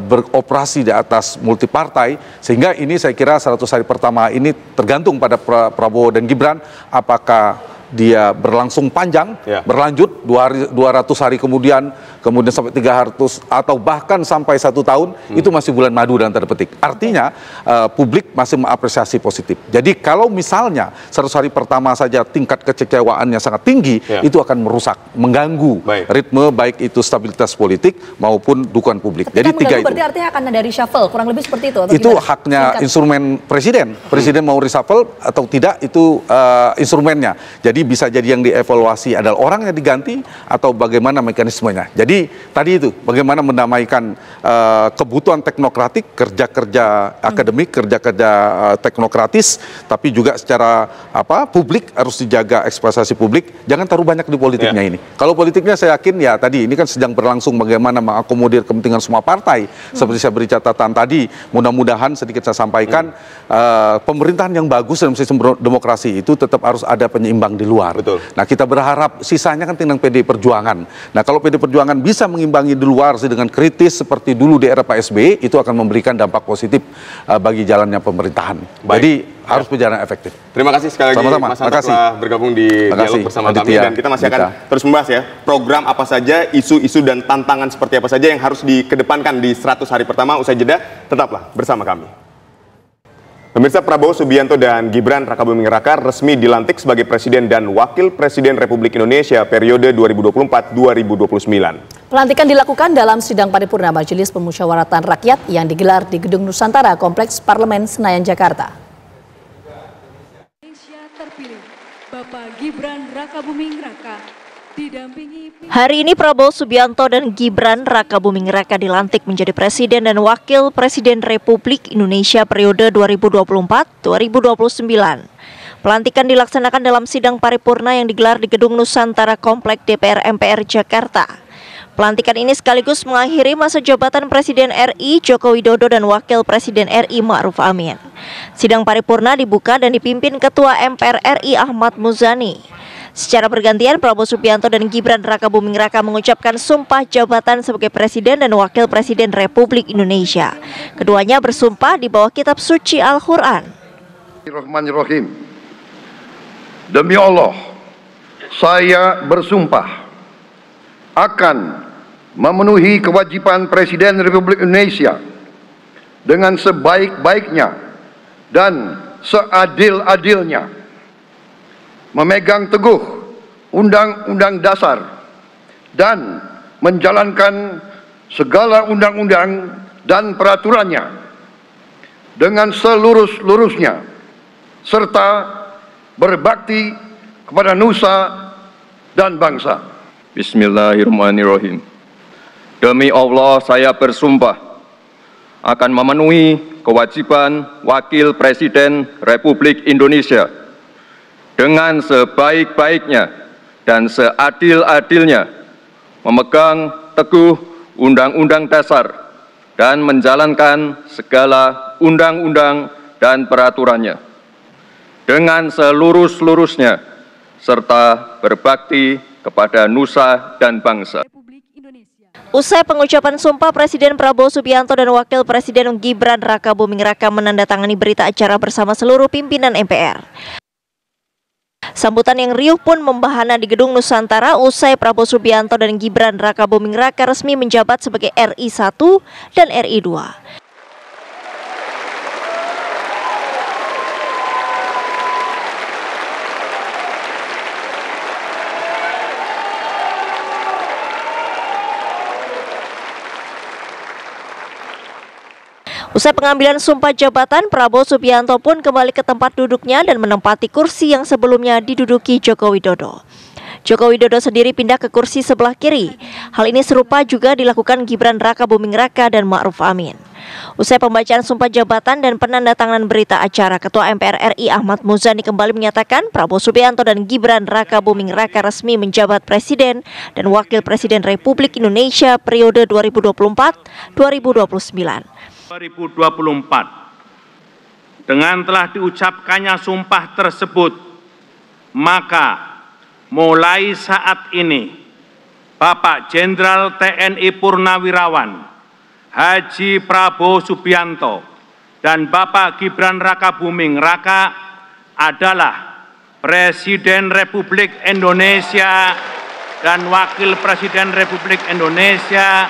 beroperasi di atas multipartai, sehingga ini saya kira 100 hari pertama ini tergantung pada Prabowo dan Gibran, apakah dia berlangsung panjang, berlanjut 200 hari kemudian sampai 300 atau bahkan sampai 1 tahun, itu masih bulan madu dalam tanda petik. Artinya publik masih mengapresiasi positif. Jadi kalau misalnya 100 hari pertama saja tingkat kekecewaannya sangat tinggi, itu akan merusak, mengganggu ritme baik itu stabilitas politik maupun dukungan publik. Ketika jadi 3 itu. Berarti artinya akan ada reshuffle, kurang lebih seperti itu? Atau itu gimana? haknya instrumen presiden. Presiden mau reshuffle atau tidak itu instrumennya. Jadi Jadi bisa jadi yang dievaluasi adalah orang yang diganti atau bagaimana mekanismenya. Jadi tadi itu bagaimana mendamaikan kebutuhan teknokratik, kerja-kerja akademik, kerja-kerja teknokratis, tapi juga secara publik harus dijaga ekspresi publik. Jangan taruh banyak di politiknya ini. Kalau politiknya saya yakin ya tadi ini kan sedang berlangsung bagaimana mengakomodir kepentingan semua partai. Seperti saya beri catatan tadi, mudah-mudahan sedikit saya sampaikan pemerintahan yang bagus dalam sistem demokrasi itu tetap harus ada penyeimbang di luar. Betul. Nah kita berharap sisanya kan tinggal PDI Perjuangan. Nah kalau PDI Perjuangan bisa mengimbangi di luar dengan kritis seperti dulu di era Pak SBY, itu akan memberikan dampak positif bagi jalannya pemerintahan. Baik. Jadi harus berjalan efektif. Terima kasih sekali lagi Mas Hanta telah bergabung di dialog bersama kami, dan kita masih akan terus membahas ya program apa saja, isu-isu dan tantangan seperti apa saja yang harus dikedepankan di 100 hari pertama. Usai jeda, tetaplah bersama kami. Pemirsa, Prabowo Subianto dan Gibran Rakabuming Raka resmi dilantik sebagai Presiden dan Wakil Presiden Republik Indonesia periode 2024-2029. Pelantikan dilakukan dalam sidang paripurna Majelis Pemusyawaratan Rakyat yang digelar di Gedung Nusantara, Kompleks Parlemen Senayan, Jakarta. Indonesia terpilih, Bapak Gibran Rakabuming Raka. Hari ini Prabowo Subianto dan Gibran Rakabuming Raka dilantik menjadi Presiden dan Wakil Presiden Republik Indonesia periode 2024-2029. Pelantikan dilaksanakan dalam sidang paripurna yang digelar di Gedung Nusantara Komplek DPR MPR Jakarta. Pelantikan ini sekaligus mengakhiri masa jabatan Presiden RI Joko Widodo dan Wakil Presiden RI Ma'ruf Amin. Sidang paripurna dibuka dan dipimpin Ketua MPR RI Ahmad Muzani. Secara bergantian, Prabowo Subianto dan Gibran Rakabuming Raka mengucapkan sumpah jabatan sebagai Presiden dan Wakil Presiden Republik Indonesia. Keduanya bersumpah di bawah kitab suci Al-Quran. Bismillahirrahmanirrahim. Demi Allah, saya bersumpah akan memenuhi kewajiban Presiden Republik Indonesia dengan sebaik-baiknya dan seadil-adilnya, memegang teguh Undang-Undang Dasar dan menjalankan segala undang-undang dan peraturannya dengan selurus-lurusnya, serta berbakti kepada nusa dan bangsa. Bismillahirrahmanirrahim. Demi Allah, saya bersumpah akan memenuhi kewajiban Wakil Presiden Republik Indonesia dengan sebaik-baiknya dan seadil-adilnya, memegang teguh Undang-Undang Dasar dan menjalankan segala undang-undang dan peraturannya dengan selurus-lurusnya, serta berbakti kepada nusa dan bangsa. Usai pengucapan sumpah, Presiden Prabowo Subianto dan Wakil Presiden Gibran Rakabuming Raka menandatangani berita acara bersama seluruh pimpinan MPR. Sambutan yang riuh pun membahana di Gedung Nusantara usai Prabowo Subianto dan Gibran Rakabuming Raka resmi menjabat sebagai RI 1 dan RI 2. Usai pengambilan sumpah jabatan, Prabowo Subianto pun kembali ke tempat duduknya dan menempati kursi yang sebelumnya diduduki Joko Widodo. Joko Widodo sendiri pindah ke kursi sebelah kiri. Hal ini serupa juga dilakukan Gibran Rakabuming Raka dan Ma'ruf Amin. Usai pembacaan sumpah jabatan dan penandatanganan berita acara, Ketua MPR RI Ahmad Muzani kembali menyatakan Prabowo Subianto dan Gibran Rakabuming Raka resmi menjabat Presiden dan Wakil Presiden Republik Indonesia periode 2024-2029. 2024. Dengan telah diucapkannya sumpah tersebut, maka mulai saat ini Bapak Jenderal TNI Purnawirawan Haji Prabowo Subianto dan Bapak Gibran Rakabuming Raka adalah Presiden Republik Indonesia dan Wakil Presiden Republik Indonesia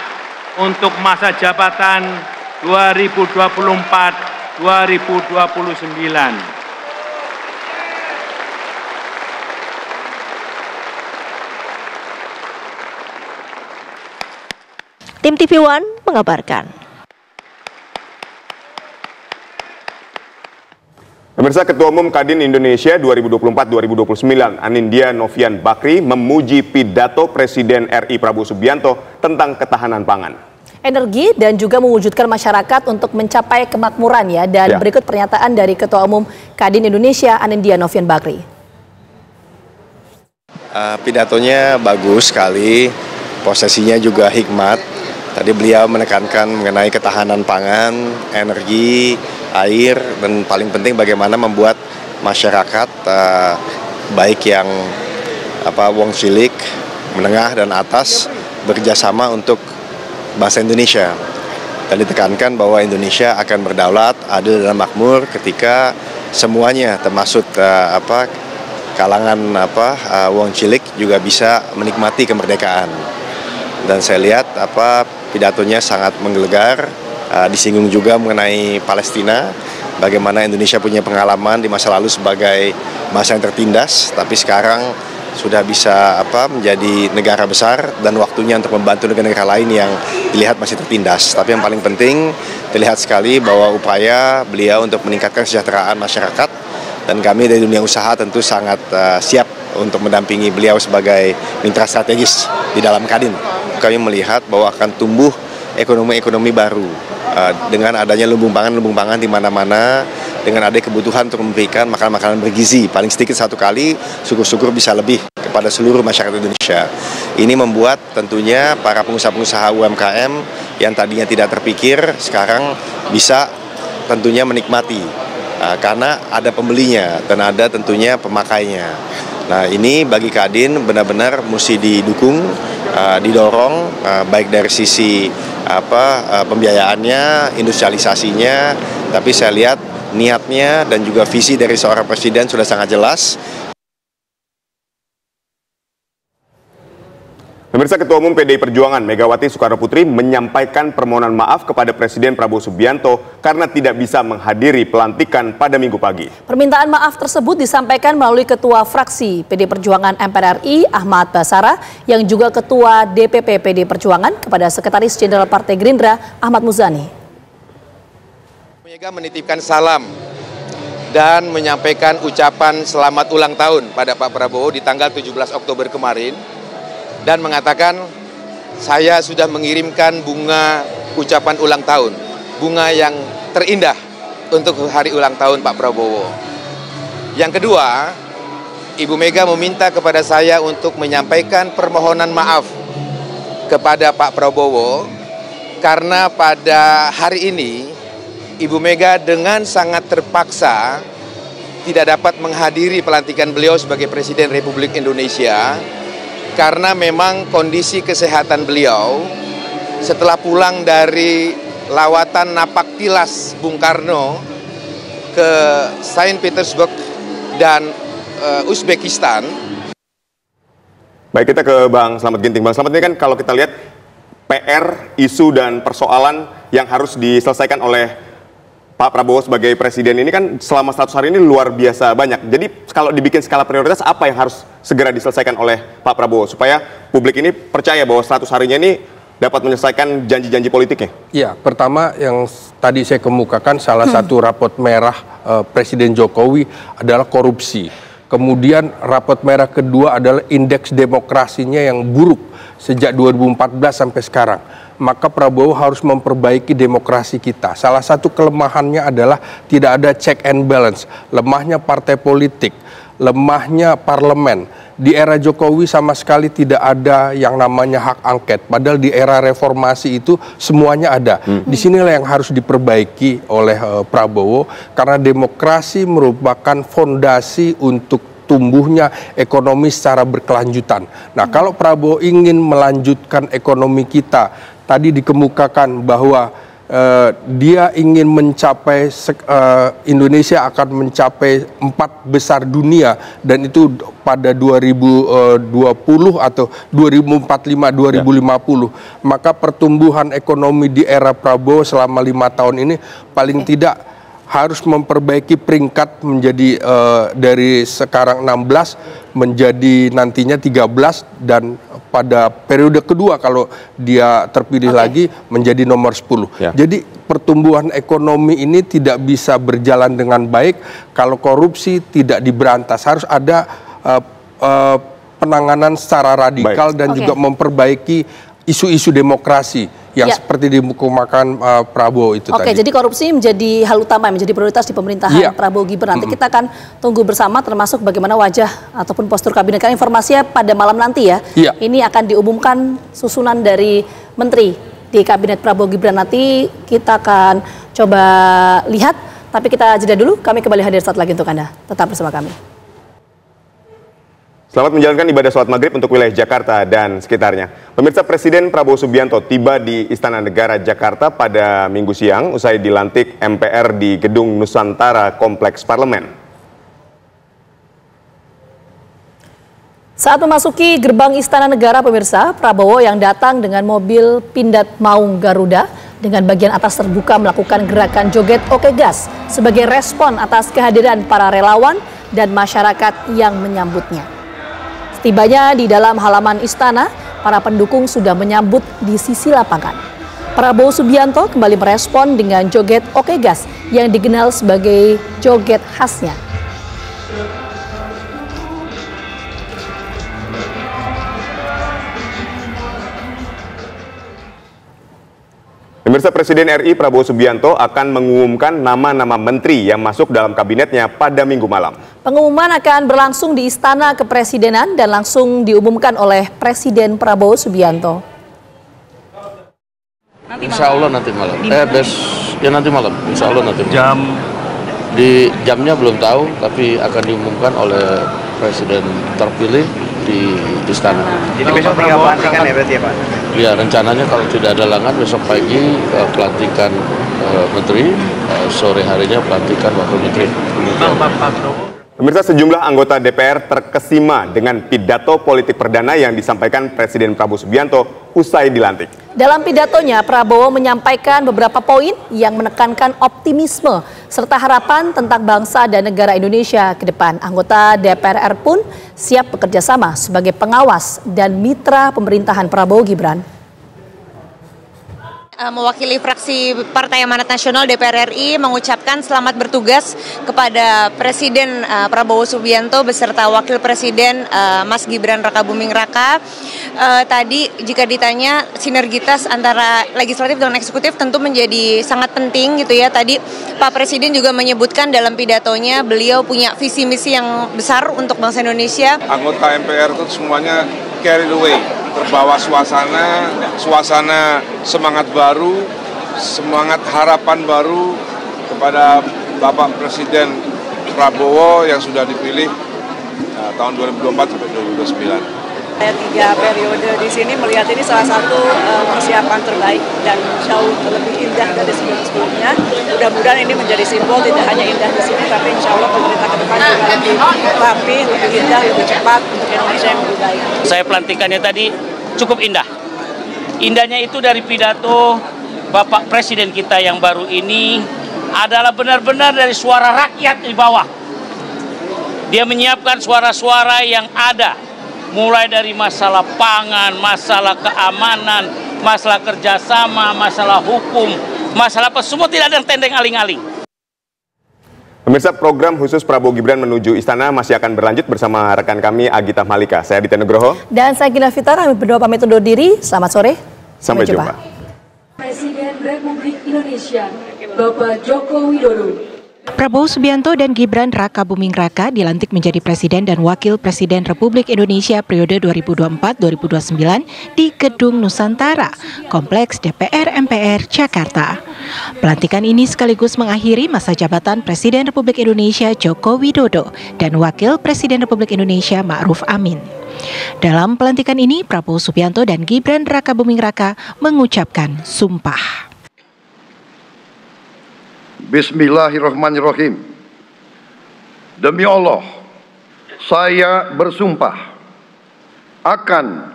untuk masa jabatan 2024-2029. Tim TV One mengabarkan. Pemirsa, Ketua Umum Kadin Indonesia 2024-2029 Anindya Novian Bakri memuji pidato Presiden RI Prabowo Subianto tentang ketahanan pangan. Energi dan juga mewujudkan masyarakat untuk mencapai kemakmuran ya. Dan berikut pernyataan dari Ketua Umum Kadin Indonesia Anindya Novian Bakri. Pidatonya bagus sekali, posisinya juga hikmat. Tadi beliau menekankan mengenai ketahanan pangan, energi, air, dan paling penting bagaimana membuat masyarakat baik yang wong cilik, menengah dan atas bekerjasama untuk bangsa Indonesia. Dan ditekankan bahwa Indonesia akan berdaulat, adil dan makmur ketika semuanya termasuk kalangan wong cilik juga bisa menikmati kemerdekaan. Dan saya lihat pidatonya sangat menggelegar, disinggung juga mengenai Palestina, bagaimana Indonesia punya pengalaman di masa lalu sebagai bangsa yang tertindas, tapi sekarang sudah bisa menjadi negara besar dan waktunya untuk membantu negara-negara lain yang dilihat masih tertindas. Tapi yang paling penting terlihat sekali bahwa upaya beliau untuk meningkatkan kesejahteraan masyarakat, dan kami dari dunia usaha tentu sangat siap untuk mendampingi beliau sebagai mitra strategis di dalam Kadin. Kami melihat bahwa akan tumbuh ekonomi baru dengan adanya lumbung pangan di mana-mana, dengan adanya kebutuhan untuk memberikan makanan-makanan bergizi paling sedikit satu kali, syukur-syukur bisa lebih kepada seluruh masyarakat Indonesia. Ini membuat tentunya para pengusaha-pengusaha UMKM yang tadinya tidak terpikir sekarang bisa tentunya menikmati karena ada pembelinya dan ada tentunya pemakainya. Nah, ini bagi Kadin benar-benar mesti didukung, didorong baik dari sisi pembiayaannya, industrialisasinya, tapi saya lihat niatnya dan juga visi dari seorang presiden sudah sangat jelas. Pemirsa, Ketua Umum PDI Perjuangan Megawati Soekarnoputri menyampaikan permohonan maaf kepada Presiden Prabowo Subianto karena tidak bisa menghadiri pelantikan pada Minggu pagi. Permintaan maaf tersebut disampaikan melalui Ketua Fraksi PDI Perjuangan MPR RI Ahmad Basara yang juga Ketua DPP PDI Perjuangan kepada Sekretaris Jenderal Partai Gerindra Ahmad Muzani. Mega menitipkan salam dan menyampaikan ucapan selamat ulang tahun pada Pak Prabowo di tanggal 17 Oktober kemarin. Dan mengatakan saya sudah mengirimkan bunga ucapan ulang tahun, bunga yang terindah untuk hari ulang tahun Pak Prabowo. Yang kedua, Ibu Mega meminta kepada saya untuk menyampaikan permohonan maaf kepada Pak Prabowo karena pada hari ini Ibu Mega dengan sangat terpaksa tidak dapat menghadiri pelantikan beliau sebagai Presiden Republik Indonesia karena memang kondisi kesehatan beliau setelah pulang dari lawatan napak tilas Bung Karno ke Saint Petersburg dan Uzbekistan. Baik, kita ke Bang Slamet Ginting. Bang Slamet, ini kan kalau kita lihat PR, isu dan persoalan yang harus diselesaikan oleh Pak Prabowo sebagai presiden ini kan selama 100 hari ini luar biasa banyak. Jadi kalau dibikin skala prioritas, apa yang harus segera diselesaikan oleh Pak Prabowo supaya publik ini percaya bahwa 100 harinya ini dapat menyelesaikan janji-janji politiknya? Ya, pertama yang tadi saya kemukakan salah satu rapot merah Presiden Jokowi adalah korupsi. Kemudian rapot merah kedua adalah indeks demokrasinya yang buruk sejak 2014 sampai sekarang. Maka Prabowo harus memperbaiki demokrasi kita. Salah satu kelemahannya adalah tidak ada check and balance, lemahnya partai politik, lemahnya parlemen. Di era Jokowi sama sekali tidak ada yang namanya hak angket, padahal di era reformasi itu semuanya ada. Disinilah yang harus diperbaiki oleh Prabowo, karena demokrasi merupakan fondasi untuk tumbuhnya ekonomi secara berkelanjutan. Nah, kalau Prabowo ingin melanjutkan ekonomi kita, tadi dikemukakan bahwa dia ingin mencapai Indonesia akan mencapai 4 besar dunia dan itu pada 2020 atau 2045-2050. Maka pertumbuhan ekonomi di era Prabowo selama 5 tahun ini paling tidak harus memperbaiki peringkat menjadi dari sekarang 16 menjadi nantinya 13 dan pada periode kedua kalau dia terpilih lagi menjadi nomor 10. Jadi pertumbuhan ekonomi ini tidak bisa berjalan dengan baik kalau korupsi tidak diberantas. Harus ada penanganan secara radikal dan juga memperbaiki isu-isu demokrasi yang seperti dikemukakan Prabowo itu tadi. Jadi korupsi menjadi hal utama, menjadi prioritas di pemerintahan Prabowo Gibran. Nanti kita akan tunggu bersama termasuk bagaimana wajah ataupun postur kabinet. Karena informasinya pada malam nanti ya, ini akan diumumkan susunan dari menteri di kabinet Prabowo Gibran. Nanti kita akan coba lihat, tapi kita jeda dulu, kami kembali hadir saat lagi untuk Anda. Tetap bersama kami. Selamat menjalankan ibadah sholat maghrib untuk wilayah Jakarta dan sekitarnya. Pemirsa, Presiden Prabowo Subianto tiba di Istana Negara Jakarta pada Minggu siang usai dilantik MPR di Gedung Nusantara Kompleks Parlemen. Saat memasuki gerbang Istana Negara, pemirsa, Prabowo yang datang dengan mobil Pindad Maung Garuda dengan bagian atas terbuka melakukan gerakan joget Oke Gas sebagai respon atas kehadiran para relawan dan masyarakat yang menyambutnya. Setibanya di dalam halaman istana, para pendukung sudah menyambut di sisi lapangan. Prabowo Subianto kembali merespon dengan joget Oke Gas yang dikenal sebagai joget khasnya. Pemirsa, Presiden RI Prabowo Subianto akan mengumumkan nama-nama menteri yang masuk dalam kabinetnya pada Minggu malam. Pengumuman akan berlangsung di Istana Kepresidenan dan langsung diumumkan oleh Presiden Prabowo Subianto. Insya Allah nanti malam. Nanti malam. Insya Allah nanti malam. Jamnya belum tahu, tapi akan diumumkan oleh Presiden terpilih di Istana. Jadi besok tinggal pelantikan ya berarti ya Pak? Ya, rencananya kalau tidak ada halangan besok pagi pelantikan menteri, sore harinya pelantikan wakil menteri. Pemirsa, sejumlah anggota DPR terkesima dengan pidato politik perdana yang disampaikan Presiden Prabowo Subianto usai dilantik. Dalam pidatonya, Prabowo menyampaikan beberapa poin yang menekankan optimisme serta harapan tentang bangsa dan negara Indonesia ke depan. Anggota DPR pun siap bekerja sama sebagai pengawas dan mitra pemerintahan Prabowo Gibran. Mewakili fraksi Partai Amanat Nasional DPR RI mengucapkan selamat bertugas kepada Presiden Prabowo Subianto beserta Wakil Presiden Mas Gibran Rakabuming Raka. Tadi jika ditanya sinergitas antara legislatif dan eksekutif tentu menjadi sangat penting gitu ya. Tadi Pak Presiden juga menyebutkan dalam pidatonya beliau punya visi misi yang besar untuk bangsa Indonesia. Anggota MPR itu semuanya carried away, terbawa suasana semangat baru, semangat harapan baru kepada Bapak Presiden Prabowo yang sudah dipilih tahun 2024 sampai 2029. Saya 3 periode di sini melihat ini salah satu persiapan terbaik dan jauh lebih indah dari sebelum-sebelumnya. Mudah-mudahan ini menjadi simbol tidak hanya indah di sini, tapi insya Allah pemerintah ke depan juga lebih rapi, lebih indah, lebih cepat untuk Indonesia yang lebih baik. Saya pelantikannya tadi cukup indah. Indahnya itu dari pidato Bapak Presiden kita yang baru ini adalah benar-benar dari suara rakyat di bawah. Dia menyiapkan suara-suara yang ada. Mulai dari masalah pangan, masalah keamanan, masalah kerjasama, masalah hukum, masalah apa, semua tidak ada yang tendeng aling-aling. Pemirsa, program khusus Prabowo Gibran menuju Istana masih akan berlanjut bersama rekan kami Agita Malika. Saya Aditya Nugroho. Dan saya Gina Fitar, kami berdua pamit undur diri. Selamat sore. Sampai jumpa. Presiden Republik Indonesia, Bapak Joko Widodo. Prabowo Subianto dan Gibran Rakabuming Raka dilantik menjadi Presiden dan Wakil Presiden Republik Indonesia periode 2024-2029 di Gedung Nusantara, Kompleks DPR MPR Jakarta. Pelantikan ini sekaligus mengakhiri masa jabatan Presiden Republik Indonesia Joko Widodo dan Wakil Presiden Republik Indonesia Ma'ruf Amin. Dalam pelantikan ini, Prabowo Subianto dan Gibran Rakabuming Raka mengucapkan sumpah. Bismillahirrahmanirrahim. Demi Allah, saya bersumpah akan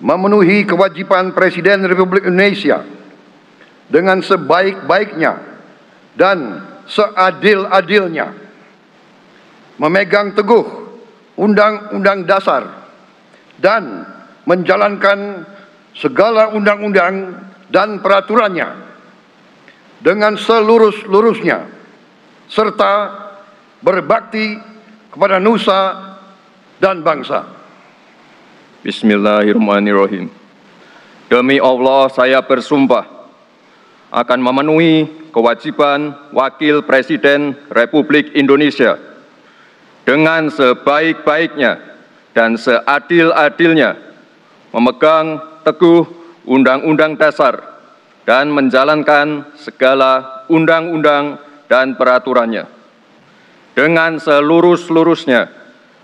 memenuhi kewajiban Presiden Republik Indonesia dengan sebaik-baiknya dan seadil-adilnya, memegang teguh Undang-Undang Dasar dan menjalankan segala undang-undang dan peraturannya dengan selurus-lurusnya, serta berbakti kepada nusa dan bangsa. Bismillahirrahmanirrahim. Demi Allah saya bersumpah akan memenuhi kewajiban Wakil Presiden Republik Indonesia dengan sebaik-baiknya dan seadil-adilnya, memegang teguh Undang-Undang Dasar dan menjalankan segala undang-undang dan peraturannya dengan selurus-lurusnya,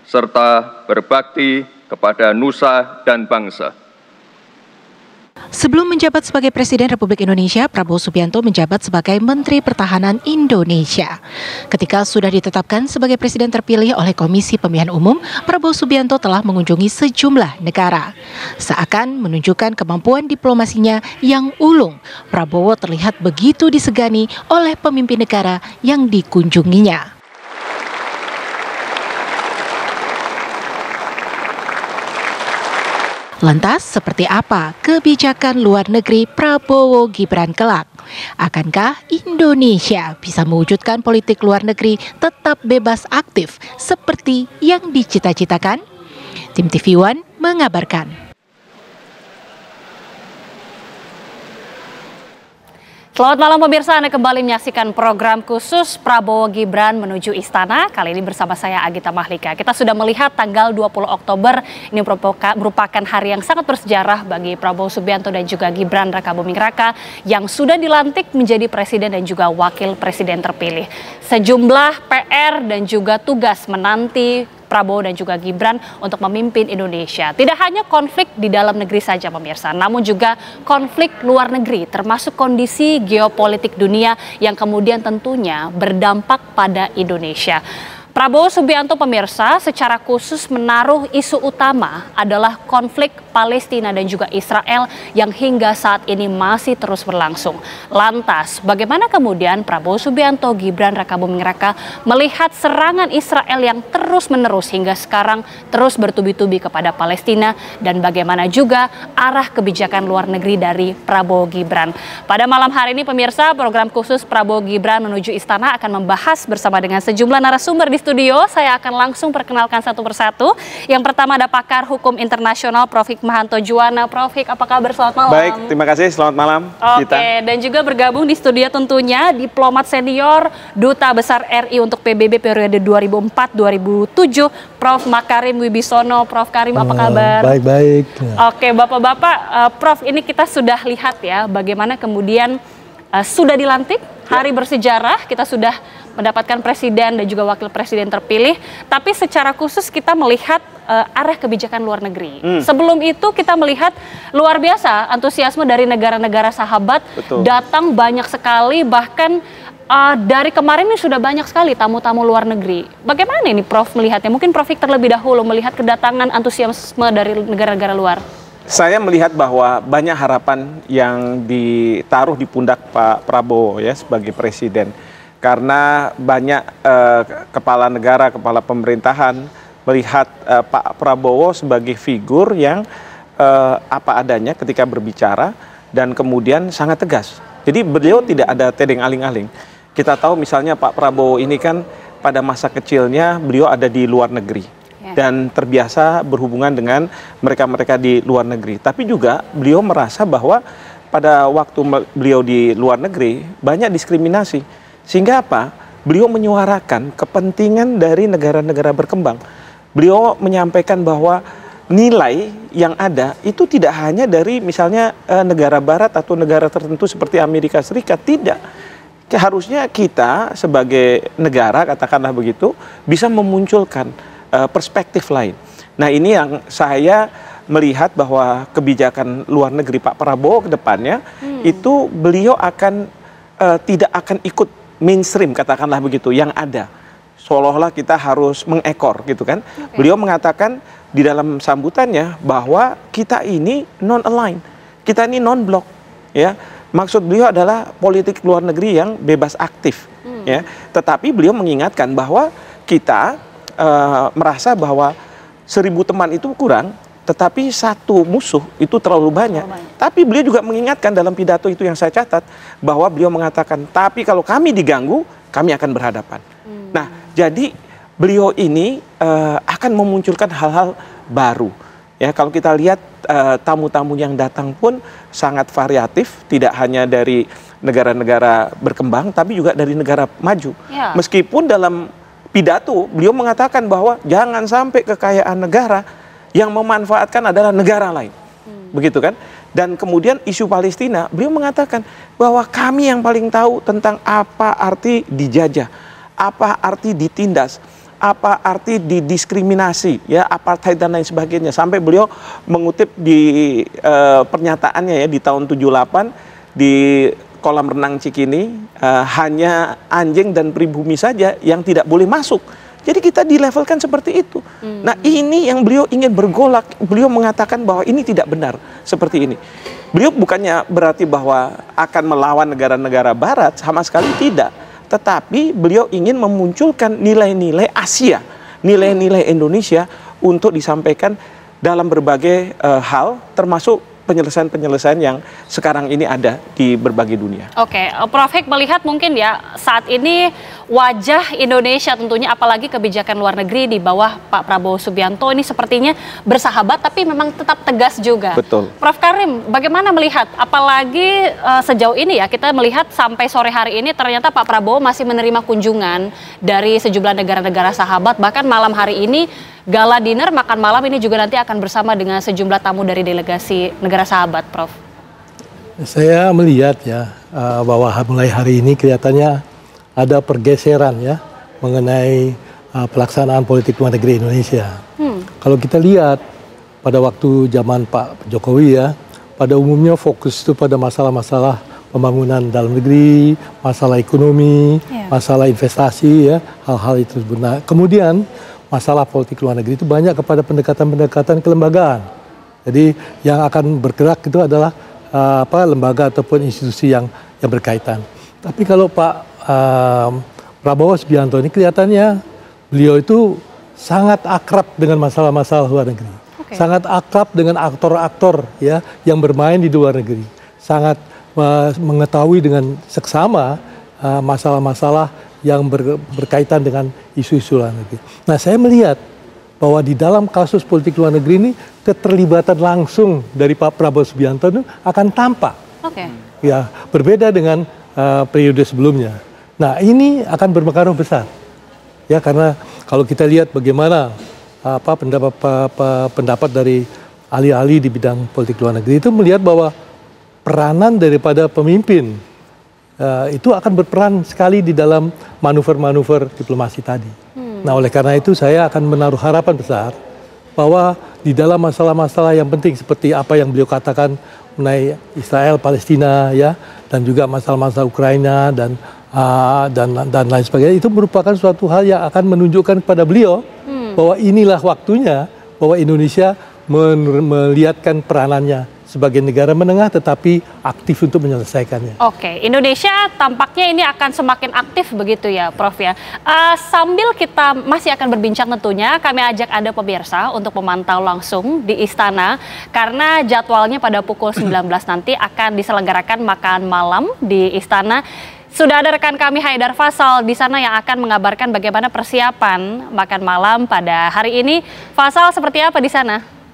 serta berbakti kepada nusa dan bangsa. Sebelum menjabat sebagai Presiden Republik Indonesia, Prabowo Subianto menjabat sebagai Menteri Pertahanan Indonesia. Ketika sudah ditetapkan sebagai Presiden terpilih oleh Komisi Pemilihan Umum, Prabowo Subianto telah mengunjungi sejumlah negara. Seakan menunjukkan kemampuan diplomasinya yang ulung, Prabowo terlihat begitu disegani oleh pemimpin negara yang dikunjunginya. Lantas, seperti apa kebijakan luar negeri Prabowo Gibran kelak? Akankah Indonesia bisa mewujudkan politik luar negeri tetap bebas aktif seperti yang dicita-citakan? Tim TV One mengabarkan. Selamat malam pemirsa, Anda kembali menyaksikan program khusus Prabowo Gibran menuju Istana. Kali ini bersama saya Agita Mahlika. Kita sudah melihat tanggal 20 Oktober ini merupakan hari yang sangat bersejarah bagi Prabowo Subianto dan juga Gibran Rakabuming Raka yang sudah dilantik menjadi presiden dan juga wakil presiden terpilih. Sejumlah PR dan juga tugas menanti Prabowo dan juga Gibran untuk memimpin Indonesia. Tidak hanya konflik di dalam negeri saja pemirsa, namun juga konflik luar negeri termasuk kondisi geopolitik dunia yang kemudian tentunya berdampak pada Indonesia. Prabowo Subianto pemirsa secara khusus menaruh isu utama adalah konflik Palestina dan juga Israel yang hingga saat ini masih terus berlangsung. Lantas, bagaimana kemudian Prabowo Subianto, Gibran Rakabuming Raka melihat serangan Israel yang terus-menerus hingga sekarang terus bertubi-tubi kepada Palestina dan bagaimana juga arah kebijakan luar negeri dari Prabowo Gibran. Pada malam hari ini pemirsa, program khusus Prabowo Gibran menuju Istana akan membahas bersama dengan sejumlah narasumber di studio. Saya akan langsung perkenalkan satu persatu. Yang pertama ada pakar hukum internasional Prof. Hikmahanto Juwana. Prof. Hik, apa kabar? Selamat malam. Baik, terima kasih. Selamat malam. Oke, dan juga bergabung di studio tentunya diplomat senior Duta Besar RI untuk PBB periode 2004-2007, Prof. Makarim Wibisono. Prof. Karim, apa kabar? Baik-baik. Oke, Bapak-bapak, Prof, ini kita sudah lihat ya bagaimana kemudian sudah dilantik, hari bersejarah, kita sudah mendapatkan presiden dan juga wakil presiden terpilih, tapi secara khusus kita melihat arah kebijakan luar negeri. Sebelum itu kita melihat luar biasa antusiasme dari negara-negara sahabat. Betul. Datang banyak sekali, bahkan dari kemarin ini sudah banyak sekali tamu-tamu luar negeri. Bagaimana ini Prof melihatnya? Mungkin Prof terlebih dahulu melihat kedatangan antusiasme dari negara-negara luar. Saya melihat bahwa banyak harapan yang ditaruh di pundak Pak Prabowo ya sebagai presiden. Karena banyak kepala negara, kepala pemerintahan melihat Pak Prabowo sebagai figur yang apa adanya ketika berbicara dan kemudian sangat tegas. Jadi beliau tidak ada tedeng aling-aling. Kita tahu misalnya Pak Prabowo ini kan pada masa kecilnya beliau ada di luar negeri dan terbiasa berhubungan dengan mereka-mereka di luar negeri. Tapi juga beliau merasa bahwa pada waktu beliau di luar negeri banyak diskriminasi. Sehingga apa? Beliau menyuarakan kepentingan dari negara-negara berkembang. Beliau menyampaikan bahwa nilai yang ada itu tidak hanya dari misalnya negara barat atau negara tertentu seperti Amerika Serikat. Tidak. Harusnya kita sebagai negara, katakanlah begitu, bisa memunculkan perspektif lain. Nah ini yang saya melihat bahwa kebijakan luar negeri Pak Prabowo ke depannya itu beliau akan tidak akan ikut mainstream, katakanlah begitu, yang ada. Seolah-olah kita harus mengekor gitu kan. Beliau mengatakan di dalam sambutannya bahwa kita ini non-align, kita ini non-blok ya. Maksud beliau adalah politik luar negeri yang bebas aktif. ya. Tetapi beliau mengingatkan bahwa kita merasa bahwa 1000 teman itu kurang, tetapi 1 musuh itu terlalu banyak. Tapi beliau juga mengingatkan dalam pidato itu yang saya catat, bahwa beliau mengatakan, tapi kalau kami diganggu, kami akan berhadapan. Nah, jadi beliau ini akan memunculkan hal-hal baru. Ya, kalau kita lihat tamu-tamu yang datang pun sangat variatif, tidak hanya dari negara-negara berkembang, tapi juga dari negara maju. Ya. Meskipun dalam pidato beliau mengatakan bahwa jangan sampai kekayaan negara yang memanfaatkan adalah negara lain. Begitu kan? Dan kemudian isu Palestina, beliau mengatakan bahwa kami yang paling tahu tentang apa arti dijajah, apa arti ditindas, apa arti didiskriminasi, ya, apartheid dan lain sebagainya. Sampai beliau mengutip di pernyataannya ya di tahun 78 di kolam renang Cikini, hanya anjing dan pribumi saja yang tidak boleh masuk. Jadi kita dilevelkan seperti itu. Nah, ini yang beliau ingin bergolak. Beliau mengatakan bahwa ini tidak benar seperti ini. Beliau bukannya berarti bahwa akan melawan negara-negara barat, sama sekali tidak. Tetapi beliau ingin memunculkan nilai-nilai Asia, nilai-nilai Indonesia untuk disampaikan dalam berbagai hal, termasuk penyelesaian-penyelesaian yang sekarang ini ada di berbagai dunia. Oke, Prof Hik melihat mungkin ya saat ini wajah Indonesia tentunya, apalagi kebijakan luar negeri di bawah Pak Prabowo Subianto ini sepertinya bersahabat tapi memang tetap tegas juga. Betul. Prof Karim, bagaimana melihat, apalagi sejauh ini ya kita melihat sampai sore hari ini ternyata Pak Prabowo masih menerima kunjungan dari sejumlah negara-negara sahabat, bahkan malam hari ini gala dinner makan malam ini juga nanti akan bersama dengan sejumlah tamu dari delegasi negara sahabat, Prof. Saya melihat ya bahwa mulai hari ini kelihatannya ada pergeseran ya mengenai pelaksanaan politik luar negeri Indonesia. Kalau kita lihat pada waktu zaman Pak Jokowi ya, pada umumnya fokus itu pada masalah-masalah pembangunan dalam negeri, masalah ekonomi, masalah investasi ya, hal-hal itu benar. Kemudian masalah politik luar negeri itu banyak kepada pendekatan-pendekatan kelembagaan. Jadi yang akan bergerak itu adalah lembaga ataupun institusi yang berkaitan. Tapi kalau Pak Prabowo Subianto ini kelihatannya beliau itu sangat akrab dengan masalah-masalah luar negeri. Sangat akrab dengan aktor-aktor ya yang bermain di luar negeri. Sangat mengetahui dengan seksama masalah-masalah yang berkaitan dengan isu-isu luar negeri. Nah, saya melihat bahwa di dalam kasus politik luar negeri ini keterlibatan langsung dari Pak Prabowo Subianto itu akan tampak. Ya, berbeda dengan periode sebelumnya. Nah, ini akan berpengaruh besar. Ya, karena kalau kita lihat bagaimana pendapat dari ahli-ahli di bidang politik luar negeri itu melihat bahwa peranan daripada pemimpin itu akan berperan sekali di dalam manuver-manuver diplomasi tadi. Nah, oleh karena itu saya akan menaruh harapan besar bahwa di dalam masalah-masalah yang penting seperti apa yang beliau katakan mengenai Israel, Palestina, ya, dan juga masalah-masalah Ukraina dan lain sebagainya, itu merupakan suatu hal yang akan menunjukkan kepada beliau bahwa inilah waktunya bahwa Indonesia melihatkan peranannya sebagai negara menengah tetapi aktif untuk menyelesaikannya. Oke, Indonesia tampaknya ini akan semakin aktif begitu ya, Prof ya. Sambil kita masih akan berbincang tentunya, kami ajak Anda pemirsa untuk memantau langsung di Istana karena jadwalnya pada pukul 19 nanti akan diselenggarakan makan malam di Istana. Sudah ada rekan kami Haidar Fasal di sana yang akan mengabarkan bagaimana persiapan makan malam pada hari ini. Fasal, seperti apa di sana?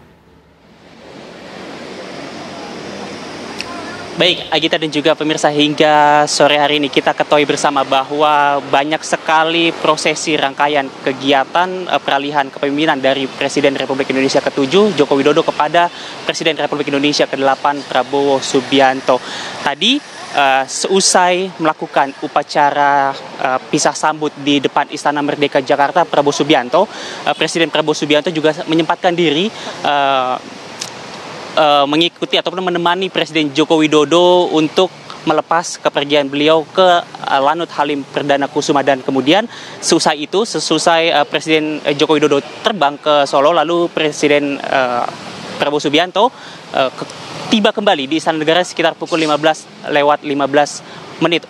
Baik, Agita dan juga pemirsa, hingga sore hari ini kita ketahui bersama bahwa banyak sekali prosesi rangkaian kegiatan peralihan kepemimpinan dari Presiden Republik Indonesia ke-7 Joko Widodo kepada Presiden Republik Indonesia ke-8 Prabowo Subianto. Tadi seusai melakukan upacara pisah sambut di depan Istana Merdeka Jakarta, Prabowo Subianto, Presiden Prabowo Subianto juga menyempatkan diri mengikuti ataupun menemani Presiden Joko Widodo untuk melepas kepergian beliau ke Lanut Halim Perdana Kusuma, dan kemudian seusai Presiden Joko Widodo terbang ke Solo, lalu Presiden Prabowo Subianto tiba kembali di Istana Negara sekitar pukul 15:15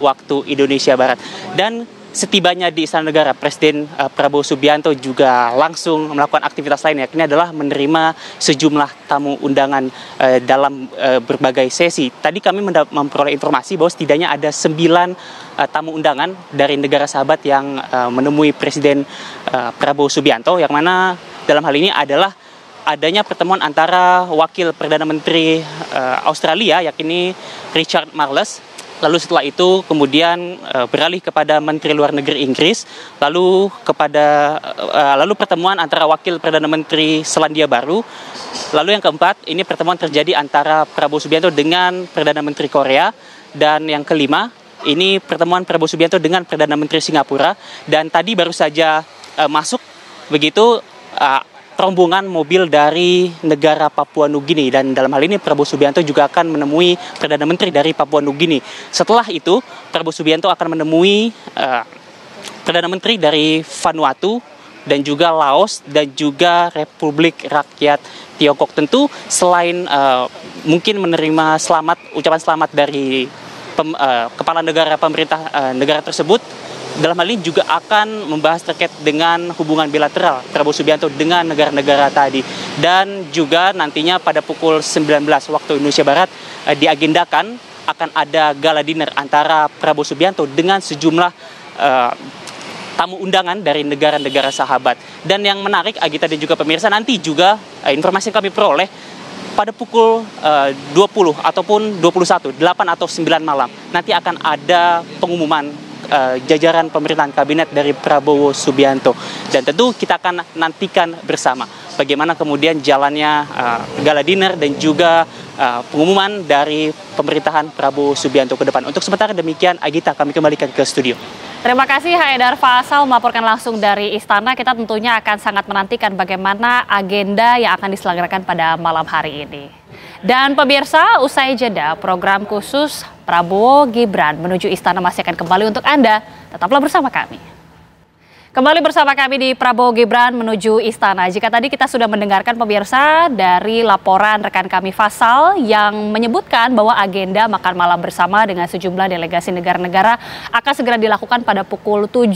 waktu Indonesia Barat. Dan setibanya di Istana Negara, Presiden Prabowo Subianto juga langsung melakukan aktivitas lain, yakni adalah menerima sejumlah tamu undangan dalam berbagai sesi. Tadi kami memperoleh informasi bahwa setidaknya ada 9 tamu undangan dari negara sahabat yang menemui Presiden Prabowo Subianto, yang mana dalam hal ini adalah adanya pertemuan antara Wakil Perdana Menteri Australia, yakni Richard Marles. Lalu setelah itu kemudian beralih kepada Menteri Luar Negeri Inggris, lalu pertemuan antara Wakil Perdana Menteri Selandia Baru, lalu yang keempat ini pertemuan terjadi antara Prabowo Subianto dengan Perdana Menteri Korea, dan yang kelima ini pertemuan Prabowo Subianto dengan Perdana Menteri Singapura, dan tadi baru saja masuk begitu rombongan mobil dari negara Papua Nugini, dan dalam hal ini Prabowo Subianto juga akan menemui Perdana Menteri dari Papua Nugini. Setelah itu Prabowo Subianto akan menemui Perdana Menteri dari Vanuatu dan juga Laos dan juga Republik Rakyat Tiongkok. Tentu selain mungkin menerima ucapan selamat dari kepala negara pemerintah negara tersebut, dalam hal ini juga akan membahas terkait dengan hubungan bilateral Prabowo Subianto dengan negara-negara tadi. Dan juga nantinya pada pukul 19 waktu Indonesia Barat diagendakan akan ada gala dinner antara Prabowo Subianto dengan sejumlah tamu undangan dari negara-negara sahabat. Dan yang menarik, Agita dan juga pemirsa, nanti juga informasi yang kami peroleh pada pukul 20 ataupun 21, 8 atau 9 malam nanti akan ada pengumuman jajaran pemerintahan kabinet dari Prabowo Subianto, dan tentu kita akan nantikan bersama bagaimana kemudian jalannya gala dinner dan juga pengumuman dari pemerintahan Prabowo Subianto ke depan. Untuk sementara demikian, Agita, kami kembalikan ke studio. Terima kasih Haidar Faisal melaporkan langsung dari Istana. Kita tentunya akan sangat menantikan bagaimana agenda yang akan diselenggarakan pada malam hari ini. Dan pemirsa, usai jeda, program khusus Prabowo Gibran menuju Istana masih akan kembali untuk Anda. Tetaplah bersama kami. Kembali bersama kami di Prabowo Gibran menuju Istana. Jika tadi kita sudah mendengarkan pemirsa dari laporan rekan kami Faisal yang menyebutkan bahwa agenda makan malam bersama dengan sejumlah delegasi negara-negara akan segera dilakukan pada pukul 7.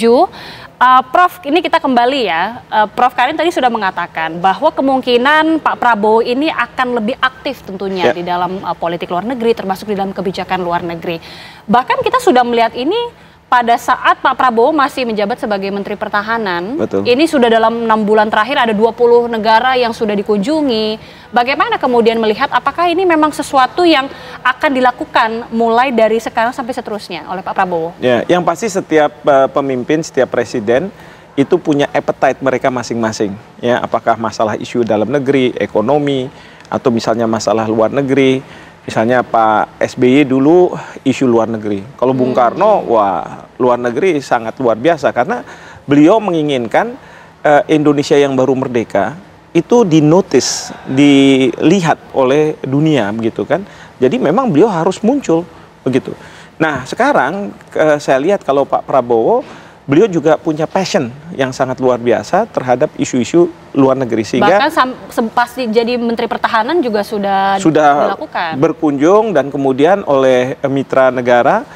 Prof, ini kita kembali ya. Prof Karim tadi sudah mengatakan bahwa kemungkinan Pak Prabowo ini akan lebih aktif tentunya di dalam politik luar negeri, termasuk di dalam kebijakan luar negeri. Bahkan kita sudah melihat ini pada saat Pak Prabowo masih menjabat sebagai Menteri Pertahanan. Betul. Ini sudah dalam 6 bulan terakhir ada 20 negara yang sudah dikunjungi. Bagaimana kemudian melihat apakah ini memang sesuatu yang akan dilakukan mulai dari sekarang sampai seterusnya oleh Pak Prabowo? Ya, yang pasti setiap pemimpin, setiap presiden itu punya appetite mereka masing-masing. Ya, apakah masalah isu dalam negeri, ekonomi, atau misalnya masalah luar negeri. Misalnya Pak SBY dulu isu luar negeri. Kalau Bung Karno, wah luar negeri sangat luar biasa. Karena beliau menginginkan Indonesia yang baru merdeka itu dinotis, dilihat oleh dunia begitu kan. Jadi memang beliau harus muncul begitu. Nah sekarang saya lihat kalau Pak Prabowo, beliau juga punya passion yang sangat luar biasa terhadap isu-isu luar negeri, sehingga bahkan pasti jadi Menteri Pertahanan juga sudah dilakukan, berkunjung, dan kemudian oleh mitra negara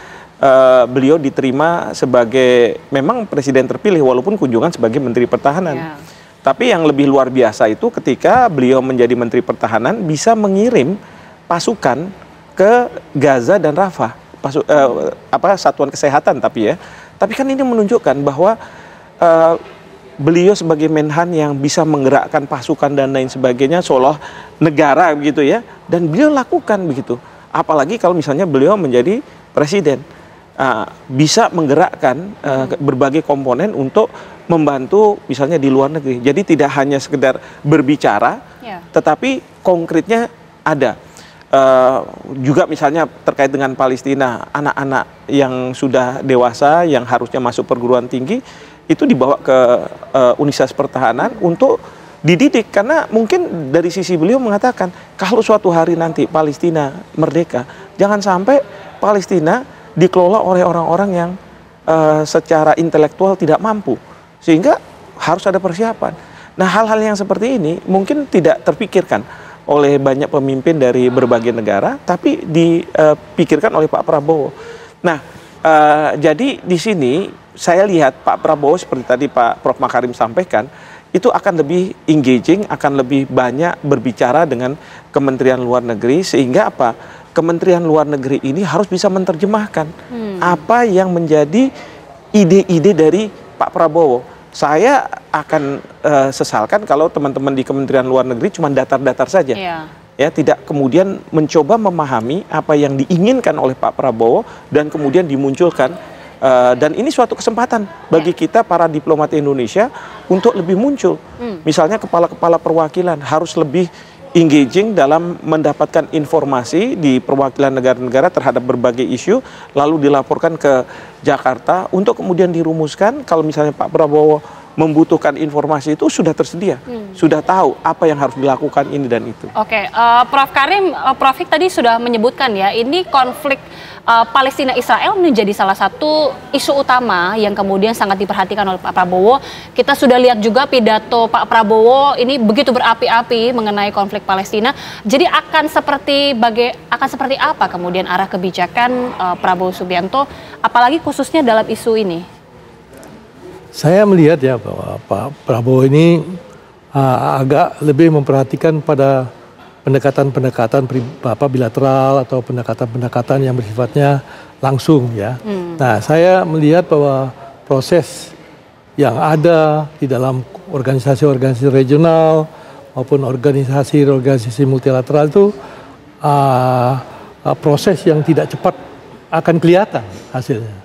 beliau diterima sebagai memang presiden terpilih walaupun kunjungan sebagai Menteri Pertahanan. Tapi yang lebih luar biasa itu ketika beliau menjadi Menteri Pertahanan bisa mengirim pasukan ke Gaza dan Rafah, satuan kesehatan tapi kan ini menunjukkan bahwa beliau sebagai Menhan yang bisa menggerakkan pasukan dan lain sebagainya seolah negara begitu ya, dan beliau lakukan begitu. Apalagi kalau misalnya beliau menjadi presiden, bisa menggerakkan berbagai komponen untuk membantu misalnya di luar negeri. Jadi tidak hanya sekedar berbicara, tetapi konkretnya ada. Juga misalnya terkait dengan Palestina, anak-anak yang sudah dewasa yang harusnya masuk perguruan tinggi itu dibawa ke Universitas Pertahanan untuk dididik, karena mungkin dari sisi beliau mengatakan kalau suatu hari nanti Palestina merdeka, jangan sampai Palestina dikelola oleh orang-orang yang secara intelektual tidak mampu, sehingga harus ada persiapan. Nah hal-hal yang seperti ini mungkin tidak terpikirkan oleh banyak pemimpin dari berbagai negara, tapi dipikirkan oleh Pak Prabowo. Nah, jadi di sini saya lihat Pak Prabowo seperti tadi Pak Prof Makarim sampaikan, itu akan lebih engaging, akan lebih banyak berbicara dengan Kementerian Luar Negeri, sehingga apa? Kementerian Luar Negeri ini harus bisa menerjemahkan apa yang menjadi ide-ide dari Pak Prabowo. Saya akan sesalkan kalau teman-teman di Kementerian Luar Negeri cuma datar-datar saja. Ya, tidak kemudian mencoba memahami apa yang diinginkan oleh Pak Prabowo dan kemudian dimunculkan. Dan ini suatu kesempatan bagi kita para diplomat Indonesia untuk lebih muncul. Misalnya kepala-kepala perwakilan harus lebih engaging dalam mendapatkan informasi di perwakilan negara-negara terhadap berbagai isu, lalu dilaporkan ke Jakarta untuk kemudian dirumuskan. Kalau misalnya Pak Prabowo membutuhkan informasi itu sudah tersedia, sudah tahu apa yang harus dilakukan ini dan itu. Oke, Prof Karim, Prof Hik tadi sudah menyebutkan ya, ini konflik Palestina-Israel menjadi salah satu isu utama yang kemudian sangat diperhatikan oleh Pak Prabowo. Kita sudah lihat juga pidato Pak Prabowo ini begitu berapi-api mengenai konflik Palestina. Jadi akan seperti apa kemudian arah kebijakan Prabowo Subianto, apalagi khususnya dalam isu ini? Saya melihat ya bahwa Pak Prabowo ini agak lebih memperhatikan pada pendekatan-pendekatan bilateral atau pendekatan-pendekatan yang bersifatnya langsung ya. Nah, saya melihat bahwa proses yang ada di dalam organisasi-organisasi regional maupun organisasi-organisasi multilateral itu proses yang tidak cepat akan kelihatan hasilnya.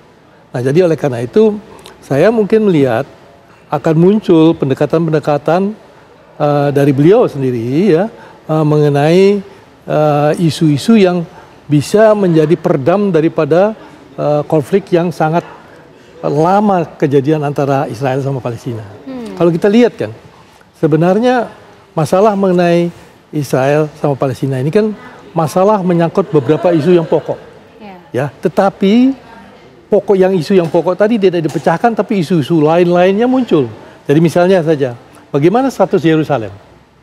Nah, jadi oleh karena itu saya mungkin melihat akan muncul pendekatan-pendekatan dari beliau sendiri ya mengenai isu-isu yang bisa menjadi peredam daripada konflik yang sangat lama kejadian antara Israel sama Palestina. Kalau kita lihat kan sebenarnya masalah mengenai Israel sama Palestina ini kan masalah menyangkut beberapa isu yang pokok. Ya, tetapi isu yang pokok tadi tidak dipecahkan, tapi isu-isu lain-lainnya muncul. Jadi misalnya saja, bagaimana status Yerusalem?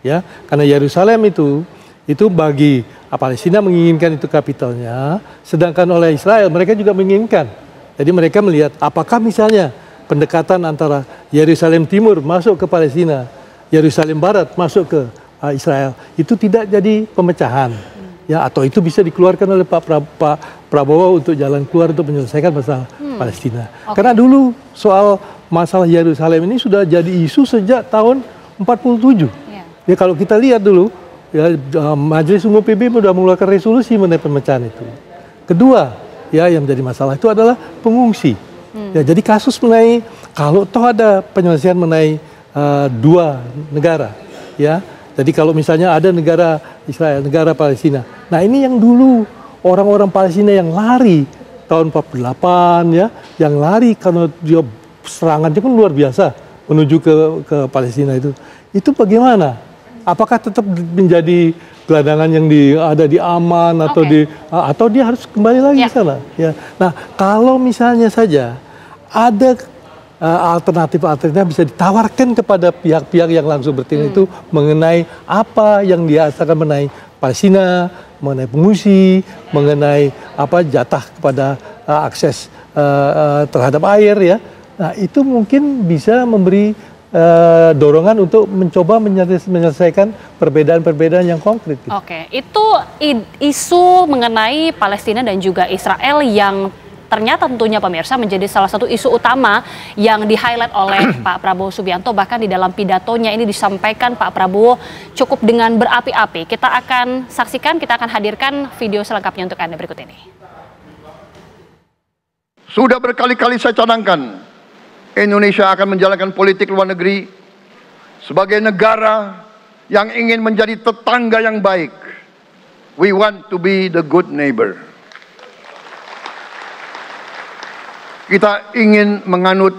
Ya, karena Yerusalem itu bagi Palestina menginginkan itu kapitalnya, sedangkan oleh Israel mereka juga menginginkan. Jadi mereka melihat apakah misalnya pendekatan antara Yerusalem Timur masuk ke Palestina, Yerusalem Barat masuk ke Israel, itu tidak jadi pemecahan. Ya, atau itu bisa dikeluarkan oleh Pak Prabowo untuk jalan keluar untuk menyelesaikan masalah Palestina. Karena dulu soal masalah Yerusalem ini sudah jadi isu sejak tahun 47. Ya, kalau kita lihat dulu, ya, Majelis Umum PBB sudah mengeluarkan resolusi mengenai pemecahan itu. Kedua, ya yang menjadi masalah itu adalah pengungsi. Ya, jadi kasus mengenai kalau toh ada penyelesaian mengenai dua negara, ya. Jadi kalau misalnya ada negara Israel, negara Palestina. Nah, ini yang dulu orang-orang Palestina yang lari tahun 48 ya, yang lari karena dia serangannya kan luar biasa menuju ke Palestina itu. Itu bagaimana? Apakah tetap menjadi gelandangan yang ada di Aman atau dia harus kembali lagi ke sana? Ya. Nah, kalau misalnya saja ada alternatif bisa ditawarkan kepada pihak-pihak yang langsung bertindak itu mengenai apa yang dirasakan mengenai Palestina, mengenai pengungsi, mengenai jatah kepada akses terhadap air ya. Nah, itu mungkin bisa memberi dorongan untuk mencoba menyelesaikan perbedaan-perbedaan yang konkret. Gitu. Oke, itu isu mengenai Palestina dan juga Israel yang ternyata tentunya pemirsa menjadi salah satu isu utama yang di-highlight oleh Pak Prabowo Subianto. Bahkan di dalam pidatonya ini disampaikan Pak Prabowo cukup dengan berapi-api. Kita akan saksikan, kita akan hadirkan video selengkapnya untuk Anda berikut ini. Sudah berkali-kali saya canangkan, Indonesia akan menjalankan politik luar negeri sebagai negara yang ingin menjadi tetangga yang baik. We want to be the good neighbor. Kita ingin menganut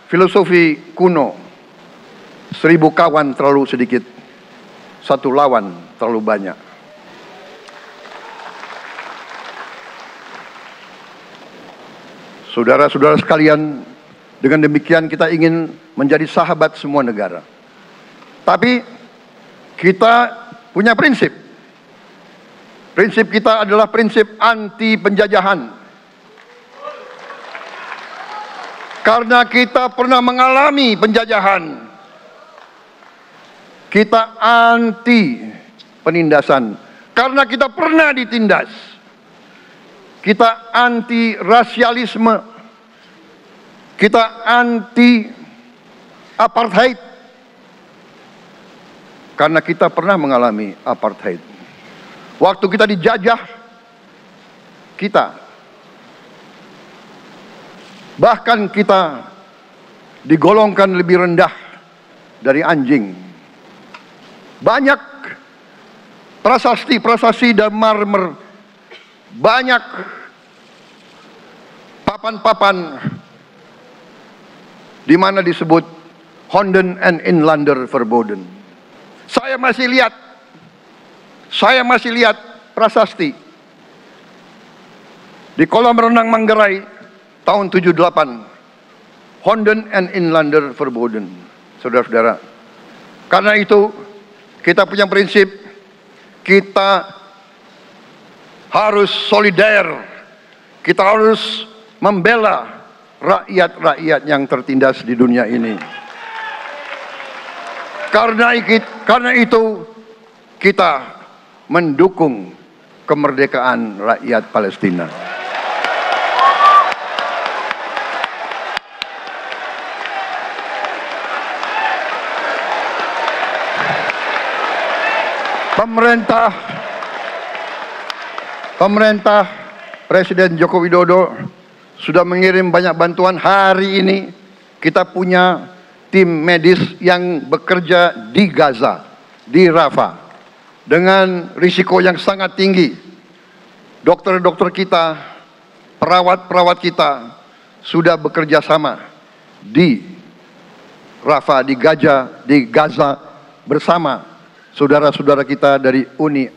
filosofi kuno, 1000 kawan terlalu sedikit, 1 lawan terlalu banyak. Saudara-saudara sekalian, dengan demikian kita ingin menjadi sahabat semua negara. Tapi kita punya prinsip. Prinsip kita adalah prinsip anti penjajahan. Karena kita pernah mengalami penjajahan, kita anti penindasan. Karena kita pernah ditindas, kita anti rasialisme, kita anti apartheid. Karena kita pernah mengalami apartheid. Waktu kita dijajah, bahkan kita digolongkan lebih rendah dari anjing. Banyak prasasti dan marmer, banyak papan-papan di mana disebut Honden and Inlander Verboden. Saya masih lihat prasasti di kolam renang Manggarai tahun 78, Honden and Inlander Verboden, saudara-saudara. Karena itu kita punya prinsip, kita harus solider, kita harus membela rakyat-rakyat yang tertindas di dunia ini. Karena itu kita mendukung kemerdekaan rakyat Palestina. Pemerintah Presiden Joko Widodo sudah mengirim banyak bantuan. Hari ini kita punya tim medis yang bekerja di Gaza, di Rafah, dengan risiko yang sangat tinggi. Dokter-dokter kita, perawat-perawat kita sudah bekerja sama di Rafah, di Gaza bersama saudara-saudara kita dari Uni.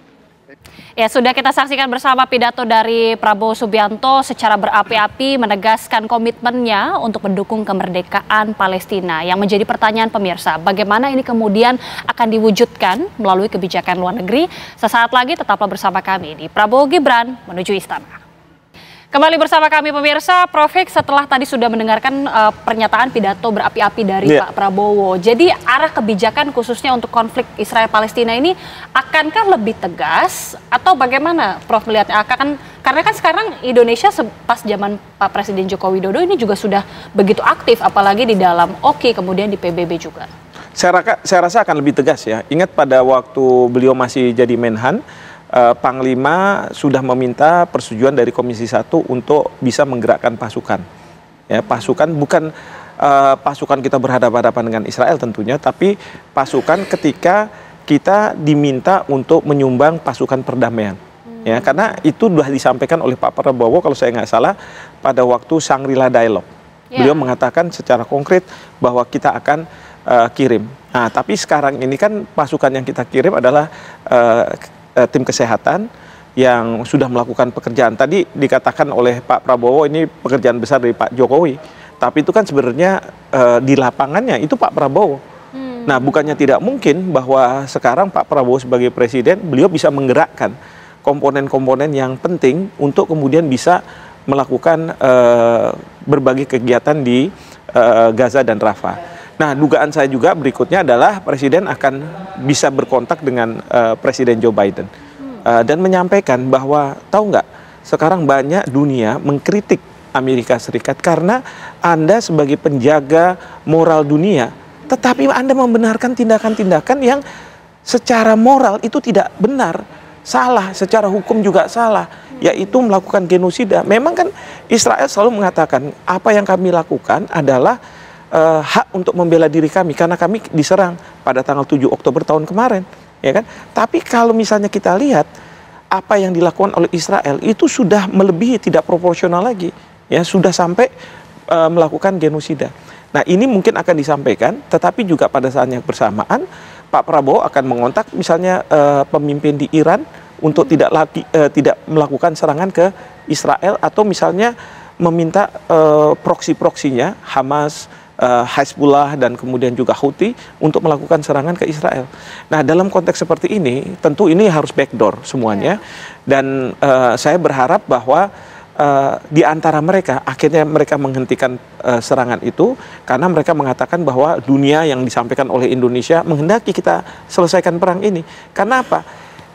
Ya, sudah kita saksikan bersama pidato dari Prabowo Subianto secara berapi-api menegaskan komitmennya untuk mendukung kemerdekaan Palestina. Yang menjadi pertanyaan pemirsa, bagaimana ini kemudian akan diwujudkan melalui kebijakan luar negeri? Sesaat lagi tetaplah bersama kami di Prabowo Gibran menuju Istana. Kembali bersama kami pemirsa. Prof Hik, setelah tadi sudah mendengarkan pernyataan pidato berapi-api dari Pak Prabowo. Jadi arah kebijakan khususnya untuk konflik Israel-Palestina ini akankah lebih tegas atau bagaimana Prof melihatnya? Karena kan sekarang Indonesia pas zaman Pak Presiden Joko Widodo ini juga sudah begitu aktif, apalagi di dalam OKI kemudian di PBB juga. Saya rasa akan lebih tegas ya. Ingat pada waktu beliau masih jadi Menhan, Panglima sudah meminta persetujuan dari Komisi 1 untuk bisa menggerakkan pasukan. Ya, pasukan bukan pasukan kita berhadapan-hadapan dengan Israel tentunya, tapi pasukan ketika kita diminta untuk menyumbang pasukan perdamaian. Ya, karena itu sudah disampaikan oleh Pak Prabowo kalau saya nggak salah pada waktu Shangri-La Dialogue. Beliau mengatakan secara konkret bahwa kita akan kirim. Nah, tapi sekarang ini kan pasukan yang kita kirim adalah tim kesehatan yang sudah melakukan pekerjaan. Tadi dikatakan oleh Pak Prabowo ini pekerjaan besar dari Pak Jokowi, tapi itu kan sebenarnya di lapangannya itu Pak Prabowo. Nah, bukannya tidak mungkin bahwa sekarang Pak Prabowo sebagai presiden, beliau bisa menggerakkan komponen-komponen yang penting untuk kemudian bisa melakukan berbagai kegiatan di Gaza dan Rafah. Nah, dugaan saya juga berikutnya adalah Presiden akan bisa berkontak dengan Presiden Joe Biden dan menyampaikan bahwa tahu nggak, sekarang banyak dunia mengkritik Amerika Serikat karena Anda sebagai penjaga moral dunia, tetapi Anda membenarkan tindakan-tindakan yang secara moral itu tidak benar, salah, secara hukum juga salah, yaitu melakukan genosida. Memang kan Israel selalu mengatakan apa yang kami lakukan adalah hak untuk membela diri kami karena kami diserang pada tanggal 7 Oktober tahun kemarin, ya kan? Tapi kalau misalnya kita lihat apa yang dilakukan oleh Israel itu sudah melebihi, tidak proporsional lagi, ya, sudah sampai melakukan genosida. Nah, ini mungkin akan disampaikan, tetapi juga pada saat yang bersamaan Pak Prabowo akan mengontak misalnya pemimpin di Iran untuk tidak melakukan serangan ke Israel, atau misalnya meminta proksi-proksinya Hamas, Hezbollah dan kemudian juga Houthi untuk melakukan serangan ke Israel. Nah, dalam konteks seperti ini tentu ini harus backdoor semuanya, dan saya berharap bahwa di antara mereka akhirnya mereka menghentikan serangan itu karena mereka mengatakan bahwa dunia yang disampaikan oleh Indonesia menghendaki kita selesaikan perang ini. Karena apa?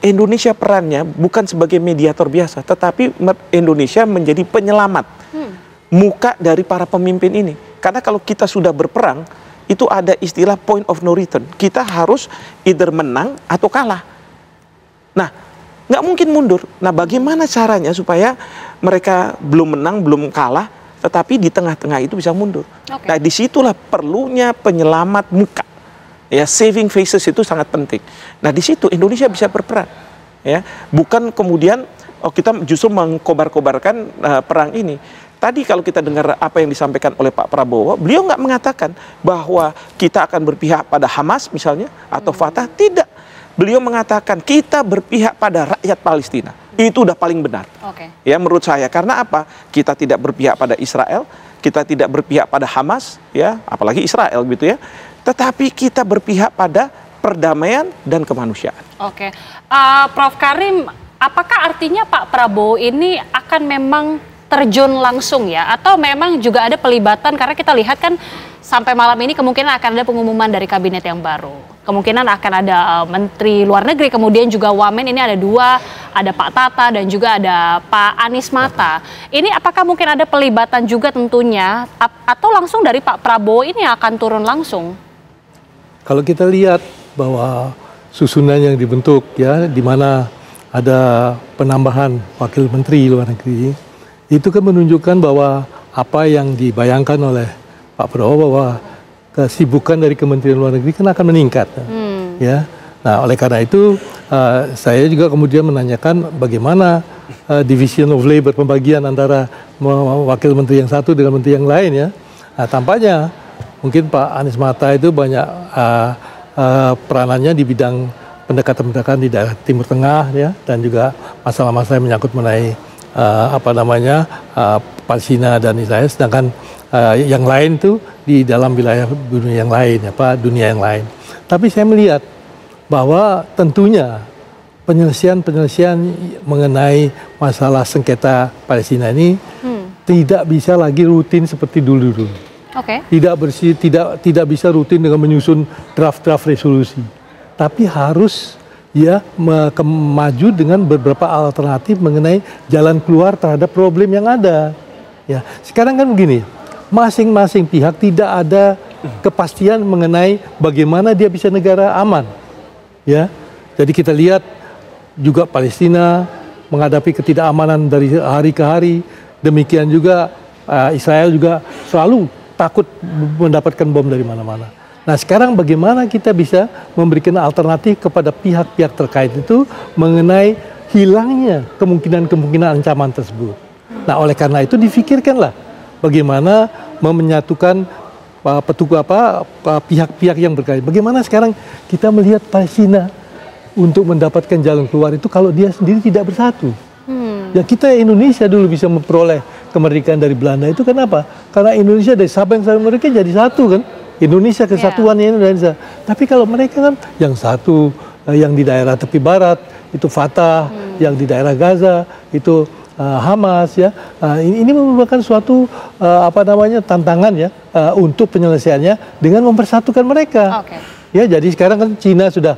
Indonesia perannya bukan sebagai mediator biasa, tetapi Indonesia menjadi penyelamat muka dari para pemimpin ini. Karena kalau kita sudah berperang, itu ada istilah point of no return. Kita harus either menang atau kalah. Nah, nggak mungkin mundur. Nah, bagaimana caranya supaya mereka belum menang, belum kalah, tetapi di tengah-tengah itu bisa mundur. Nah, disitulah perlunya penyelamat muka. Ya, saving faces itu sangat penting. Nah, di situ Indonesia bisa berperan. Ya, bukan kemudian kita justru mengkobar-kobarkan perang ini. Tadi kalau kita dengar apa yang disampaikan oleh Pak Prabowo, beliau nggak mengatakan bahwa kita akan berpihak pada Hamas misalnya atau Fatah. Tidak. Beliau mengatakan kita berpihak pada rakyat Palestina. Itu udah paling benar. Ya, menurut saya. Karena apa? Kita tidak berpihak pada Israel, kita tidak berpihak pada Hamas, ya, apalagi Israel gitu ya. Tetapi kita berpihak pada perdamaian dan kemanusiaan. Prof Karim, apakah artinya Pak Prabowo ini akan memang terjun langsung ya? Atau memang juga ada pelibatan, karena kita lihat kan sampai malam ini kemungkinan akan ada pengumuman dari kabinet yang baru. Kemungkinan akan ada Menteri Luar Negeri, kemudian juga Wamen ini ada 2, ada Pak Tata dan juga ada Pak Anies Mata. Ini apakah mungkin ada pelibatan juga tentunya, atau langsung dari Pak Prabowo ini akan turun langsung? Kalau kita lihat bahwa susunan yang dibentuk ya, di mana ada penambahan Wakil Menteri Luar Negeri, itu kan menunjukkan bahwa apa yang dibayangkan oleh Pak Prabowo bahwa kesibukan dari Kementerian Luar Negeri kan akan meningkat, ya. Nah, oleh karena itu saya juga kemudian menanyakan bagaimana division of labor, pembagian antara wakil menteri yang satu dengan menteri yang lain, ya. Nah, tampaknya mungkin Pak Anies Mata itu banyak peranannya di bidang pendekatan-pendekatan di daerah Timur Tengah, ya, dan juga masalah-masalah yang menyangkut mengenai Palestina dan Israel, sedangkan yang lain itu di dalam wilayah dunia yang lain, dunia yang lain. Tapi saya melihat bahwa tentunya penyelesaian mengenai masalah sengketa Palestina ini tidak bisa lagi rutin seperti dulu. Tidak bisa rutin dengan menyusun draft-draft resolusi, tapi harus maju dengan beberapa alternatif mengenai jalan keluar terhadap problem yang ada. Ya, sekarang kan begini. Masing-masing pihak tidak ada kepastian mengenai bagaimana dia bisa negara aman, ya. Jadi kita lihat juga Palestina menghadapi ketidakamanan dari hari ke hari, demikian juga Israel juga selalu takut mendapatkan bom dari mana-mana. Nah, sekarang bagaimana kita bisa memberikan alternatif kepada pihak-pihak terkait itu mengenai hilangnya kemungkinan ancaman tersebut. Nah, oleh karena itu difikirkanlah bagaimana menyatukan pihak-pihak yang berkait. Bagaimana sekarang kita melihat Palestina untuk mendapatkan jalan keluar itu kalau dia sendiri tidak bersatu. Ya, kita Indonesia dulu bisa memperoleh kemerdekaan dari Belanda itu kenapa? Karena Indonesia dari Sabang sampai Merauke jadi satu kan. Indonesia kesatuannya Indonesia. Tapi kalau mereka kan yang satu, yang di daerah tepi barat itu Fatah, yang di daerah Gaza itu Hamas, ya. Ini merupakan suatu tantangan ya untuk penyelesaiannya dengan mempersatukan mereka. Ya, jadi sekarang kan Cina sudah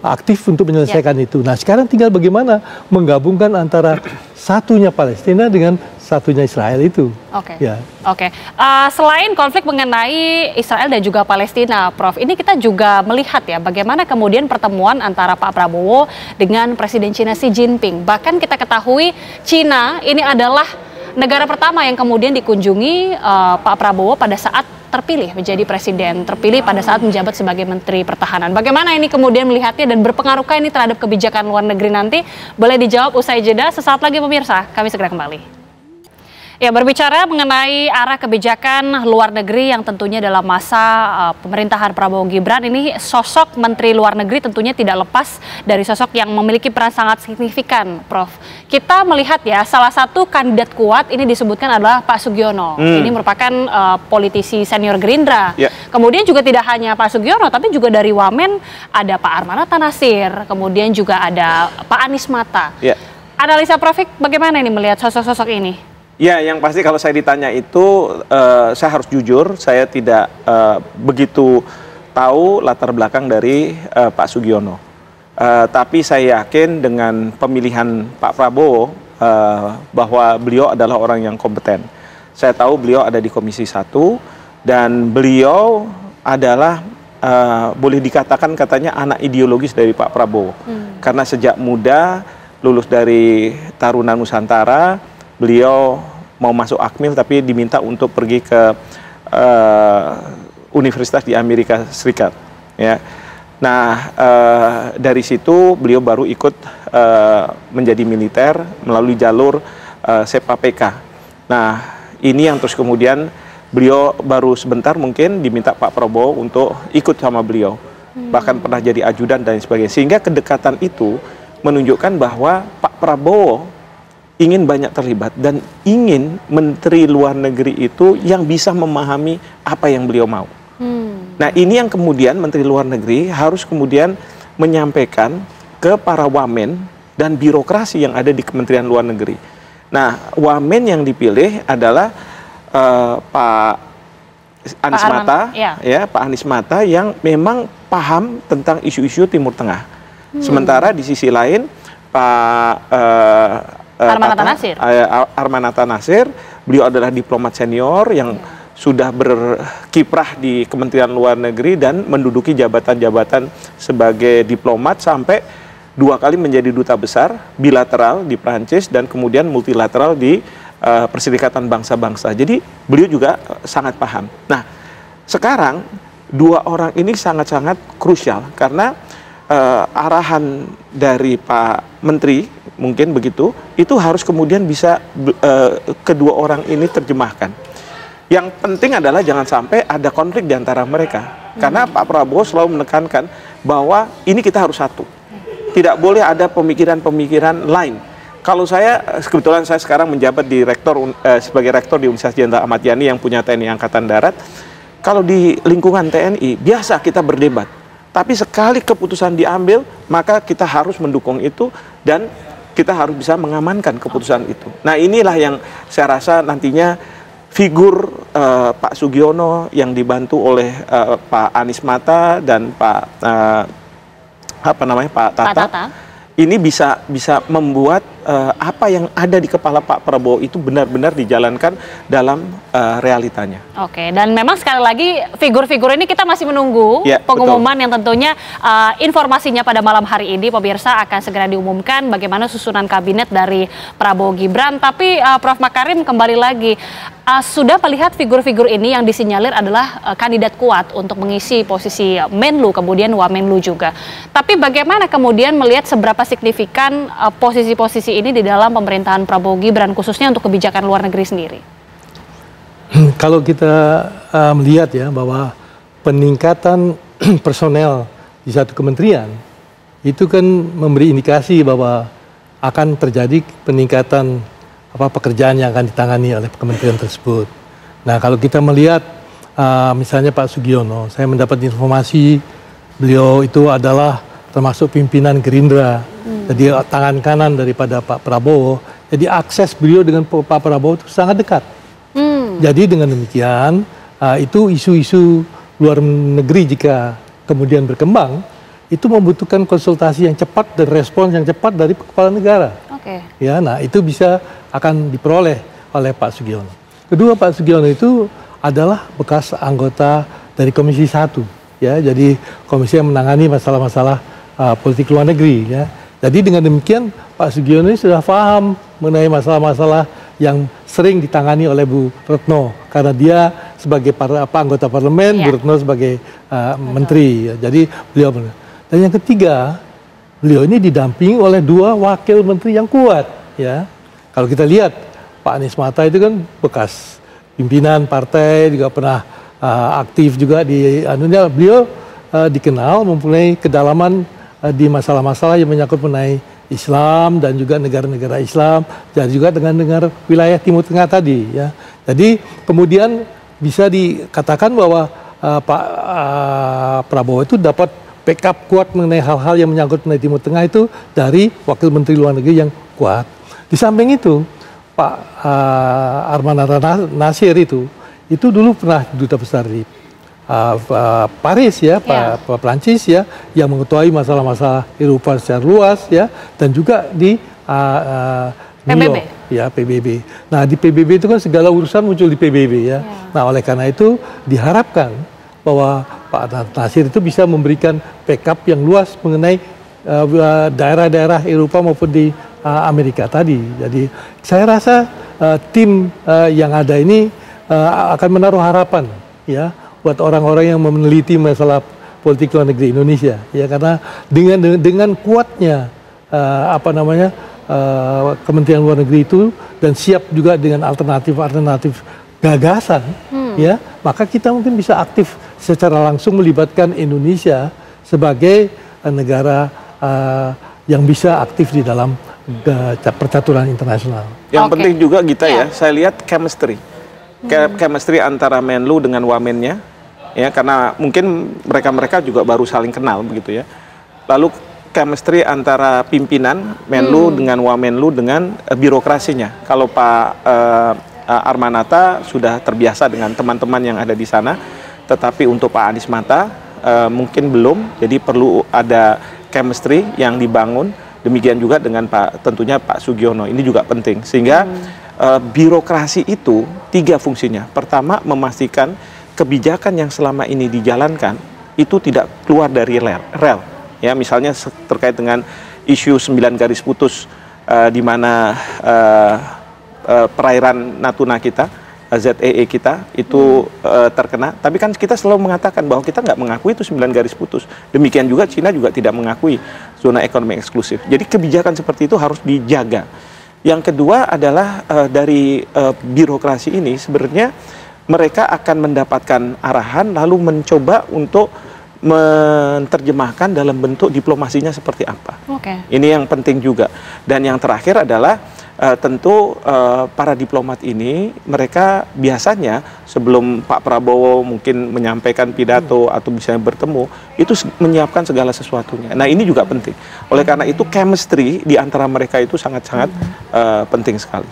aktif untuk menyelesaikan itu. Nah, sekarang tinggal bagaimana menggabungkan antara satunya Palestina dengan satunya Israel itu. Selain konflik mengenai Israel dan juga Palestina, Prof, ini kita juga melihat ya bagaimana kemudian pertemuan antara Pak Prabowo dengan Presiden Cina Xi Jinping. Bahkan kita ketahui Cina ini adalah negara pertama yang kemudian dikunjungi Pak Prabowo pada saat terpilih menjadi presiden terpilih pada saat menjabat sebagai Menteri Pertahanan. Bagaimana ini kemudian melihatnya dan berpengaruhkah ini terhadap kebijakan luar negeri nanti? Boleh dijawab usai jeda. Sesaat lagi pemirsa, kami segera kembali. Ya, berbicara mengenai arah kebijakan luar negeri yang tentunya dalam masa pemerintahan Prabowo Gibran, ini sosok Menteri Luar Negeri tentunya tidak lepas dari sosok yang memiliki peran sangat signifikan, Prof. Kita melihat ya, salah satu kandidat kuat ini disebutkan adalah Pak Sugiono. Ini merupakan politisi senior Gerindra. Kemudian juga tidak hanya Pak Sugiono, tapi juga dari Wamen ada Pak Armanata Nasir, kemudian juga ada Pak Anies Mata. Analisa Prof bagaimana ini melihat sosok-sosok ini? Ya, yang pasti kalau saya ditanya itu, saya harus jujur, saya tidak begitu tahu latar belakang dari Pak Sugiono. Tapi saya yakin dengan pemilihan Pak Prabowo bahwa beliau adalah orang yang kompeten. Saya tahu beliau ada di Komisi 1 dan beliau adalah boleh dikatakan katanya anak ideologis dari Pak Prabowo. Karena sejak muda lulus dari Taruna Nusantara, beliau mau masuk Akmil tapi diminta untuk pergi ke universitas di Amerika Serikat. Ya. Nah, dari situ beliau baru ikut menjadi militer melalui jalur SEPA-PK. Nah, ini yang terus kemudian beliau baru sebentar mungkin diminta Pak Prabowo untuk ikut sama beliau. Bahkan pernah jadi ajudan dan sebagainya. Sehingga kedekatan itu menunjukkan bahwa Pak Prabowo ingin banyak terlibat dan ingin Menteri Luar Negeri itu yang bisa memahami apa yang beliau mau. Nah, ini yang kemudian Menteri Luar Negeri harus kemudian menyampaikan ke para wamen dan birokrasi yang ada di Kementerian Luar Negeri. Nah, wamen yang dipilih adalah Pak Anies Mata, ya Pak Anies Mata yang memang paham tentang isu-isu Timur Tengah. Sementara di sisi lain Pak Armanata Nasir, beliau adalah diplomat senior yang sudah berkiprah di Kementerian Luar Negeri dan menduduki jabatan-jabatan sebagai diplomat sampai 2 kali menjadi duta besar bilateral di Prancis dan kemudian multilateral di Perserikatan Bangsa-Bangsa. Jadi beliau juga sangat paham. Nah, sekarang 2 orang ini sangat-sangat krusial karena arahan dari Pak Menteri mungkin begitu, itu harus kemudian bisa kedua orang ini terjemahkan. Yang penting adalah jangan sampai ada konflik di antara mereka. Karena Pak Prabowo selalu menekankan bahwa ini kita harus satu. Tidak boleh ada pemikiran-pemikiran lain. Kalau saya, kebetulan saya sekarang menjabat di sebagai rektor di Universitas Jenderal Ahmad Yani yang punya TNI Angkatan Darat. Kalau di lingkungan TNI, biasa kita berdebat. Tapi sekali keputusan diambil, maka kita harus mendukung itu dan kita harus bisa mengamankan keputusan itu. Nah, inilah yang saya rasa nantinya figur Pak Sugiono yang dibantu oleh Pak Anies Mata dan Pak Tata. Ini bisa membuat apa yang ada di kepala Pak Prabowo itu benar-benar dijalankan dalam realitanya. Oke, dan memang sekali lagi figur-figur ini kita masih menunggu pengumuman yang tentunya informasinya pada malam hari ini pemirsa akan segera diumumkan bagaimana susunan kabinet dari Prabowo Gibran. Tapi Prof Makarim kembali lagi, sudah melihat figur-figur ini yang disinyalir adalah kandidat kuat untuk mengisi posisi Menlu kemudian Wamenlu juga. Tapi bagaimana kemudian melihat seberapa signifikan posisi-posisi ini di dalam pemerintahan Prabowo Gibran khususnya untuk kebijakan luar negeri sendiri? Kalau kita melihat ya bahwa peningkatan personel di satu kementerian itu kan memberi indikasi bahwa akan terjadi peningkatan pekerjaan yang akan ditangani oleh kementerian tersebut. Nah, kalau kita melihat misalnya Pak Sugiono, saya mendapat informasi beliau itu adalah termasuk pimpinan Gerindra, jadi tangan kanan daripada Pak Prabowo. Jadi akses beliau dengan Pak Prabowo itu sangat dekat. Jadi dengan demikian itu isu-isu luar negeri jika kemudian berkembang itu membutuhkan konsultasi yang cepat dan respons yang cepat dari kepala negara. Ya, nah itu bisa akan diperoleh oleh Pak Sugiono. Kedua, Pak Sugiono itu adalah bekas anggota dari Komisi 1, ya, jadi komisi yang menangani masalah-masalah politik luar negeri, ya. Jadi dengan demikian Pak Sugiono ini sudah paham mengenai masalah-masalah yang sering ditangani oleh Bu Retno karena dia sebagai anggota parlemen, Bu Retno sebagai menteri, ya. Jadi beliau. Dan yang ketiga, beliau ini didampingi oleh 2 wakil menteri yang kuat, ya. Kalau kita lihat Pak Anies Mata itu kan bekas pimpinan partai, juga pernah aktif juga di beliau dikenal mempunyai kedalaman di masalah-masalah yang menyangkut mengenai Islam dan juga negara-negara Islam dan juga dengan negara wilayah Timur Tengah tadi, ya. Jadi kemudian bisa dikatakan bahwa Pak Prabowo itu dapat backup kuat mengenai hal-hal yang menyangkut mengenai Timur Tengah itu dari Wakil Menteri Luar Negeri yang kuat. Di samping itu, Pak Armanata Nasir itu dulu pernah duta besar di Paris ya, Pak Prancis ya, yang mengetahui masalah-masalah Eropa secara luas ya, dan juga di New York, ya PBB. Nah di PBB itu kan segala urusan muncul di PBB ya. Nah oleh karena itu diharapkan bahwa Pak Nasir itu bisa memberikan backup yang luas mengenai daerah-daerah Eropa maupun di Amerika tadi. Jadi saya rasa tim yang ada ini akan menaruh harapan ya buat orang-orang yang meneliti masalah politik luar negeri Indonesia ya, karena dengan kuatnya Kementerian Luar Negeri itu dan siap juga dengan alternatif gagasan ya, maka kita mungkin bisa aktif secara langsung melibatkan Indonesia sebagai negara yang bisa aktif di dalam percaturan internasional. Yang penting juga kita ya, saya lihat chemistry antara Menlu dengan Wamennya ya, karena mungkin mereka juga baru saling kenal begitu ya. Lalu chemistry antara pimpinan Menlu dengan Wamenlu dengan birokrasinya. Kalau Pak Armanata sudah terbiasa dengan teman-teman yang ada di sana, tetapi untuk Pak Anies Mata mungkin belum, jadi perlu ada chemistry yang dibangun. Demikian juga dengan tentunya Pak Sugiono, ini juga penting. Sehingga birokrasi itu 3 fungsinya. Pertama, memastikan kebijakan yang selama ini dijalankan itu tidak keluar dari rel. Ya, misalnya terkait dengan isu 9 garis putus di mana perairan Natuna kita, ZEE kita itu terkena. Tapi kan kita selalu mengatakan bahwa kita nggak mengakui itu 9 garis putus. Demikian juga Cina juga tidak mengakui zona ekonomi eksklusif. Jadi kebijakan seperti itu harus dijaga. Yang kedua adalah dari birokrasi ini sebenarnya mereka akan mendapatkan arahan lalu mencoba untuk menerjemahkan dalam bentuk diplomasinya seperti apa. Ini yang penting juga. Dan yang terakhir adalah tentu para diplomat ini mereka biasanya sebelum Pak Prabowo mungkin menyampaikan pidato atau misalnya bertemu itu menyiapkan segala sesuatunya. Nah ini juga penting. Oleh karena itu chemistry di antara mereka itu sangat-sangat penting sekali.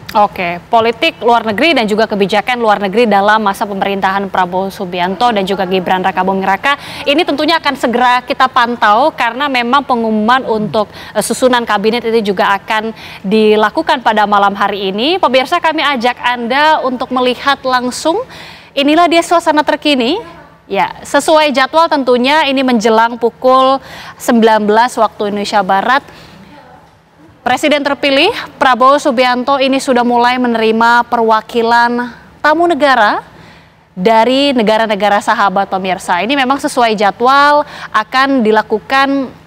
Politik luar negeri dan juga kebijakan luar negeri dalam masa pemerintahan Prabowo Subianto dan juga Gibran Rakabuming Raka ini tentunya akan segera kita pantau karena memang pengumuman untuk susunan kabinet itu juga akan dilakukan pada malam hari ini. Pemirsa, kami ajak Anda untuk melihat langsung. Inilah dia suasana terkini. Ya, sesuai jadwal tentunya ini menjelang pukul 19 waktu Indonesia Barat. Presiden terpilih Prabowo Subianto ini sudah mulai menerima perwakilan tamu negara dari negara-negara sahabat pemirsa. Ini memang sesuai jadwal akan dilakukan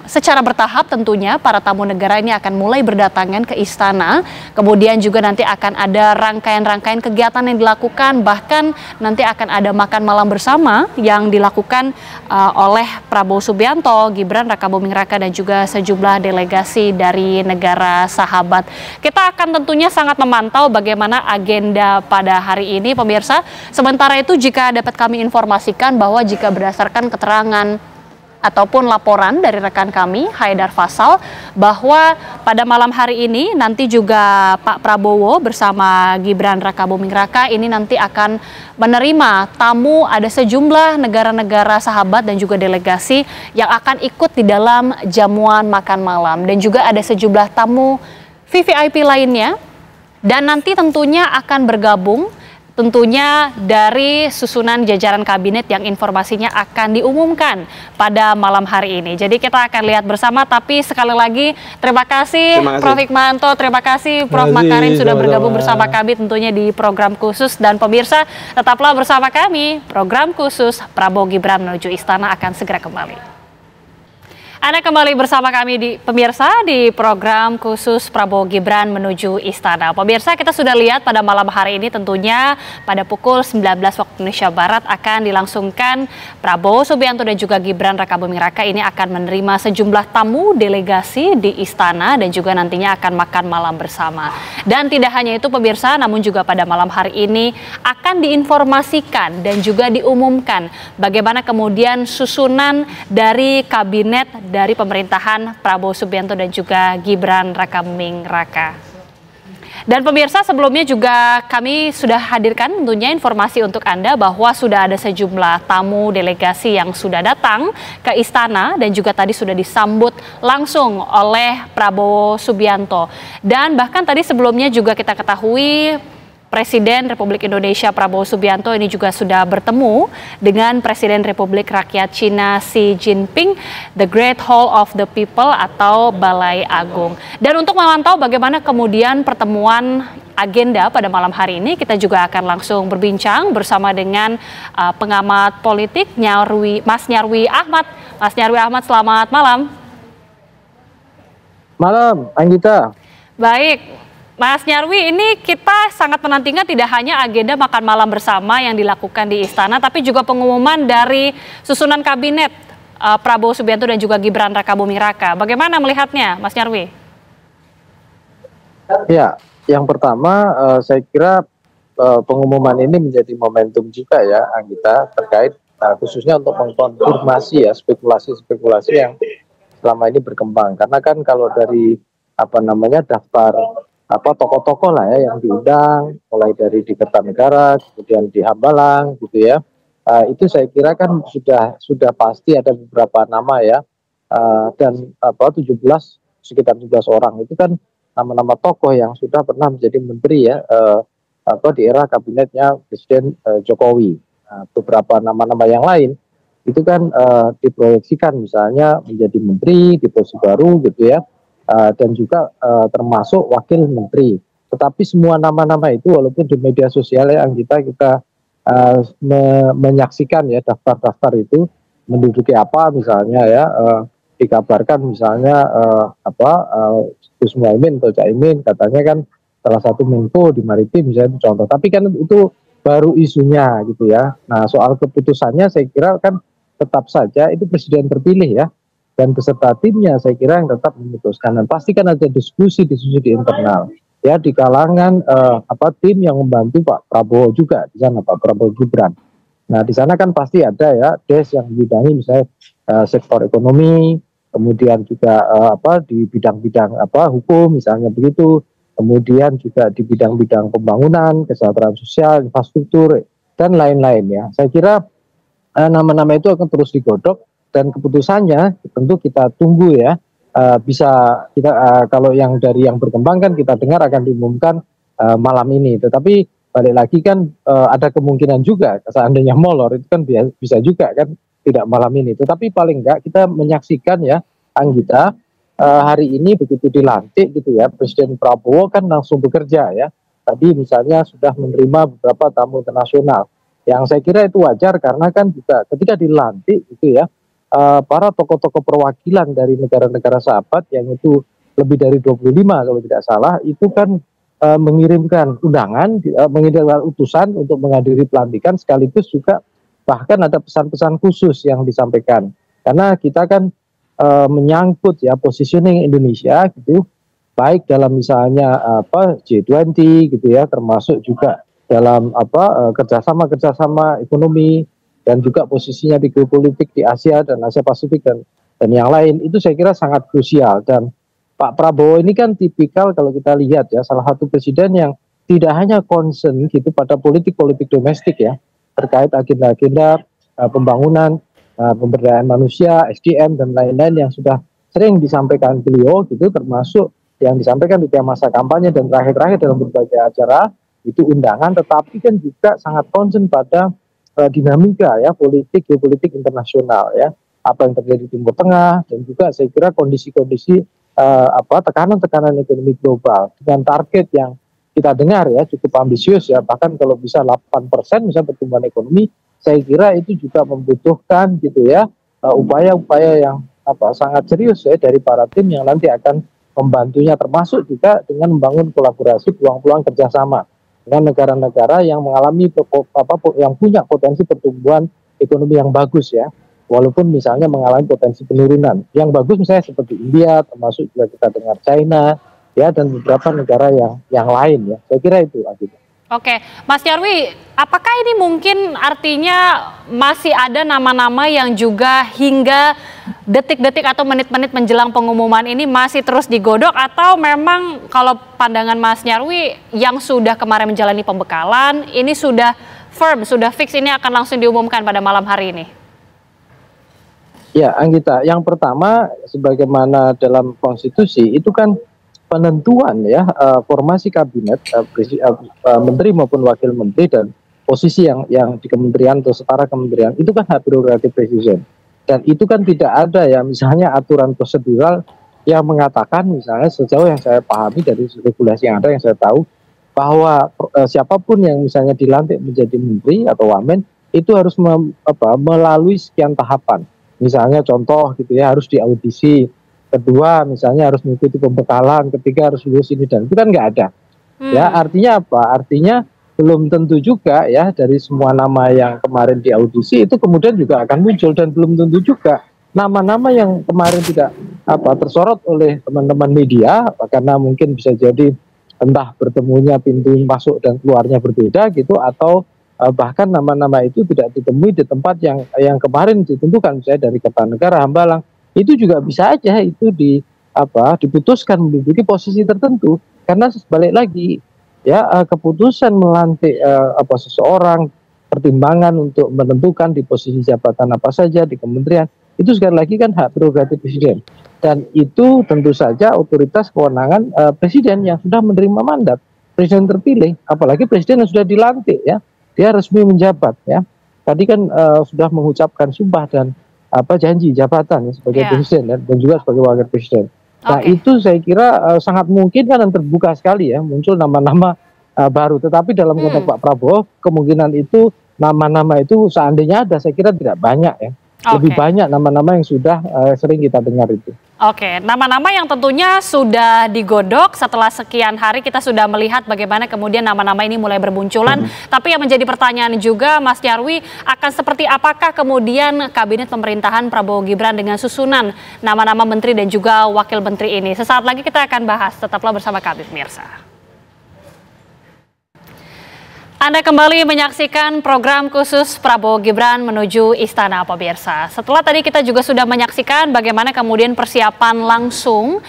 secara bertahap tentunya. Para tamu negara ini akan mulai berdatangan ke istana. Kemudian juga nanti akan ada rangkaian-rangkaian kegiatan yang dilakukan. Bahkan nanti akan ada makan malam bersama yang dilakukan oleh Prabowo Subianto, Gibran Rakabuming Raka dan juga sejumlah delegasi dari negara sahabat. Kita akan tentunya sangat memantau bagaimana agenda pada hari ini pemirsa. Sementara itu jika dapat kami informasikan bahwa jika berdasarkan keterangan ataupun laporan dari rekan kami Haidar Faisal bahwa pada malam hari ini nanti juga Pak Prabowo bersama Gibran Rakabuming Raka ini nanti akan menerima tamu, ada sejumlah negara-negara sahabat dan juga delegasi yang akan ikut di dalam jamuan makan malam dan juga ada sejumlah tamu VVIP lainnya dan nanti tentunya akan bergabung tentunya dari susunan jajaran kabinet yang informasinya akan diumumkan pada malam hari ini. Jadi kita akan lihat bersama, tapi sekali lagi terima kasih Prof. Hikmanto, terima kasih Prof. Makarim sudah bergabung bersama kami tentunya di program khusus. Dan pemirsa tetaplah bersama kami, program khusus Prabowo Gibran menuju Istana akan segera kembali. Anda kembali bersama kami di pemirsa di program khusus Prabowo Gibran menuju Istana. Pemirsa, kita sudah lihat pada malam hari ini tentunya pada pukul 19 waktu Indonesia Barat akan dilangsungkan Prabowo Subianto dan juga Gibran Rakabuming Raka ini akan menerima sejumlah tamu delegasi di Istana dan juga nantinya akan makan malam bersama. Dan tidak hanya itu pemirsa, namun juga pada malam hari ini akan diinformasikan dan juga diumumkan bagaimana kemudian susunan dari kabinet dari pemerintahan Prabowo Subianto dan juga Gibran Rakabuming Raka. Dan pemirsa, sebelumnya juga kami sudah hadirkan tentunya informasi untuk Anda bahwa sudah ada sejumlah tamu delegasi yang sudah datang ke Istana dan juga tadi sudah disambut langsung oleh Prabowo Subianto. Dan bahkan tadi sebelumnya juga kita ketahui Presiden Republik Indonesia Prabowo Subianto ini juga sudah bertemu dengan Presiden Republik Rakyat Cina Xi Jinping, The Great Hall of the People atau Balai Agung. Dan untuk memantau bagaimana kemudian pertemuan agenda pada malam hari ini, kita juga akan langsung berbincang bersama dengan pengamat politik Mas Nyarwi Ahmad. Mas Nyarwi Ahmad, selamat malam. Malam, Anggita. Baik. Mas Nyarwi, ini kita sangat menantikan tidak hanya agenda makan malam bersama yang dilakukan di Istana, tapi juga pengumuman dari susunan kabinet Prabowo Subianto dan juga Gibran Rakabuming Raka. Bagaimana melihatnya, Mas Nyarwi? Ya, yang pertama saya kira pengumuman ini menjadi momentum juga ya, Anggita, terkait khususnya untuk mengkonfirmasi ya spekulasi-spekulasi yang selama ini berkembang. Karena kan kalau dari daftar tokoh-tokoh lah ya yang diundang, mulai dari di Kertanegara, kemudian di Hambalang gitu ya, itu saya kira kan sudah pasti ada beberapa nama ya, dan sekitar 17 orang itu kan nama-nama tokoh yang sudah pernah menjadi menteri ya, di era kabinetnya Presiden Jokowi. Beberapa nama-nama yang lain itu kan diproyeksikan misalnya menjadi menteri di posisi baru gitu ya. Dan juga termasuk wakil menteri. Tetapi semua nama-nama itu walaupun di media sosial ya kita menyaksikan ya daftar-daftar itu menduduki apa misalnya ya, dikabarkan misalnya Gus Muhaimin atau Caimin katanya kan salah satu Menko di Maritim misalnya, itu contoh. Tapi kan itu baru isunya gitu ya. Nah, soal keputusannya saya kira kan tetap saja itu presiden terpilih ya. Dan beserta timnya saya kira yang tetap memutuskan, dan pasti kan ada diskusi di internal ya di kalangan tim yang membantu Pak Prabowo juga di sana, Pak Prabowo Gibran. Nah di sana kan pasti ada ya des yang bidangi misalnya sektor ekonomi, kemudian juga di bidang-bidang hukum misalnya begitu, kemudian juga di bidang-bidang pembangunan, kesejahteraan sosial, infrastruktur dan lain-lain ya. Saya kira nama-nama itu akan terus digodok. Dan keputusannya tentu kita tunggu ya, kalau yang dari yang berkembang kan kita dengar akan diumumkan malam ini. Tetapi balik lagi kan ada kemungkinan juga seandainya molor itu kan bisa juga kan tidak malam ini. Tetapi paling enggak kita menyaksikan ya, Anggita, hari ini begitu dilantik gitu ya, Presiden Prabowo kan langsung bekerja ya. Tadi misalnya sudah menerima beberapa tamu internasional. Yang saya kira itu wajar karena kan juga ketika dilantik gitu ya, para tokoh-tokoh perwakilan dari negara-negara sahabat yang itu lebih dari 25 kalau tidak salah itu kan mengirimkan undangan, mengirimkan utusan untuk menghadiri pelantikan, sekaligus juga bahkan ada pesan-pesan khusus yang disampaikan karena kita kan menyangkut ya positioning Indonesia gitu, baik dalam misalnya G20 gitu ya, termasuk juga dalam kerjasama ekonomi dan juga posisinya di geopolitik di Asia dan Asia Pasifik dan yang lain, itu saya kira sangat krusial. Dan Pak Prabowo ini kan tipikal kalau kita lihat ya, salah satu presiden yang tidak hanya concern gitu pada politik domestik ya, terkait agenda-agenda pembangunan, pemberdayaan manusia, SDM dan lain-lain yang sudah sering disampaikan beliau gitu, termasuk yang disampaikan di tiap masa kampanye dan terakhir-terakhir dalam berbagai acara itu undangan, tetapi kan juga sangat concern pada dinamika ya geopolitik internasional ya, apa yang terjadi di Timur Tengah, dan juga saya kira kondisi-kondisi tekanan-tekanan ekonomi global dengan target yang kita dengar ya cukup ambisius ya, bahkan kalau bisa 8% misalnya pertumbuhan ekonomi, saya kira itu juga membutuhkan gitu ya upaya-upaya yang sangat serius ya dari para tim yang nanti akan membantunya, termasuk juga dengan membangun kolaborasi peluang-peluang kerjasama dengan negara-negara yang mengalami yang punya potensi pertumbuhan ekonomi yang bagus ya, walaupun misalnya mengalami potensi penurunan. Yang bagus misalnya seperti India, termasuk juga kita dengar China ya, dan beberapa negara yang lain ya. Saya kira itu Agita. Oke, Mas Nyarwi, apakah ini mungkin artinya masih ada nama-nama yang juga hingga detik-detik atau menit-menit menjelang pengumuman ini masih terus digodok, atau memang kalau pandangan Mas Nyarwi yang sudah kemarin menjalani pembekalan ini sudah firm, sudah fix ini akan langsung diumumkan pada malam hari ini? Ya, Anggita, yang pertama sebagaimana dalam konstitusi itu kan penentuan ya formasi kabinet menteri maupun wakil menteri dan posisi yang di kementerian atau setara kementerian itu kan hak prerogatif presiden, dan itu kan tidak ada ya misalnya aturan prosedural yang mengatakan misalnya sejauh yang saya pahami dari regulasi yang ada, yang saya tahu bahwa siapapun yang misalnya dilantik menjadi menteri atau wamen itu harus melalui sekian tahapan, misalnya contoh gitu ya, harus diaudisi, kedua misalnya harus mengikuti pembekalan, ketiga harus lulus ini, dan itu kan nggak ada. Ya, artinya apa? Artinya belum tentu juga ya dari semua nama yang kemarin diaudisi itu kemudian juga akan muncul, dan belum tentu juga nama-nama yang kemarin tidak tersorot oleh teman-teman media karena mungkin bisa jadi entah bertemunya pintu masuk dan keluarnya berbeda gitu, atau bahkan nama-nama itu tidak ditemui di tempat yang kemarin ditentukan, misalnya dari Kertanegara, Hambalang. Itu juga bisa aja itu diputuskan menduduki posisi tertentu, karena balik lagi ya keputusan melantik seseorang, pertimbangan untuk menentukan di posisi jabatan apa saja di kementerian itu sekali lagi kan hak prerogatif presiden, dan itu tentu saja otoritas kewenangan presiden yang sudah menerima mandat, presiden terpilih, apalagi presiden yang sudah dilantik ya, dia resmi menjabat ya, tadi kan sudah mengucapkan sumpah dan janji jabatan sebagai presiden dan juga sebagai wakil presiden. Nah itu saya kira sangat mungkin kan dan terbuka sekali ya muncul nama-nama baru. Tetapi dalam konteks Pak Prabowo kemungkinan itu nama-nama itu seandainya ada, saya kira tidak banyak ya. Lebih banyak nama-nama yang sudah sering kita dengar itu. Oke, nama-nama yang tentunya sudah digodok setelah sekian hari kita sudah melihat bagaimana kemudian nama-nama ini mulai bermunculan. Tapi yang menjadi pertanyaan juga Mas Nyarwi, akan seperti apakah kemudian kabinet pemerintahan Prabowo Gibran dengan susunan nama-nama menteri dan juga wakil menteri ini? Sesaat lagi kita akan bahas, tetaplah bersama kami pemirsa. Anda kembali menyaksikan program khusus Prabowo Gibran menuju Istana pemirsa. Setelah tadi kita juga sudah menyaksikan bagaimana kemudian persiapan langsung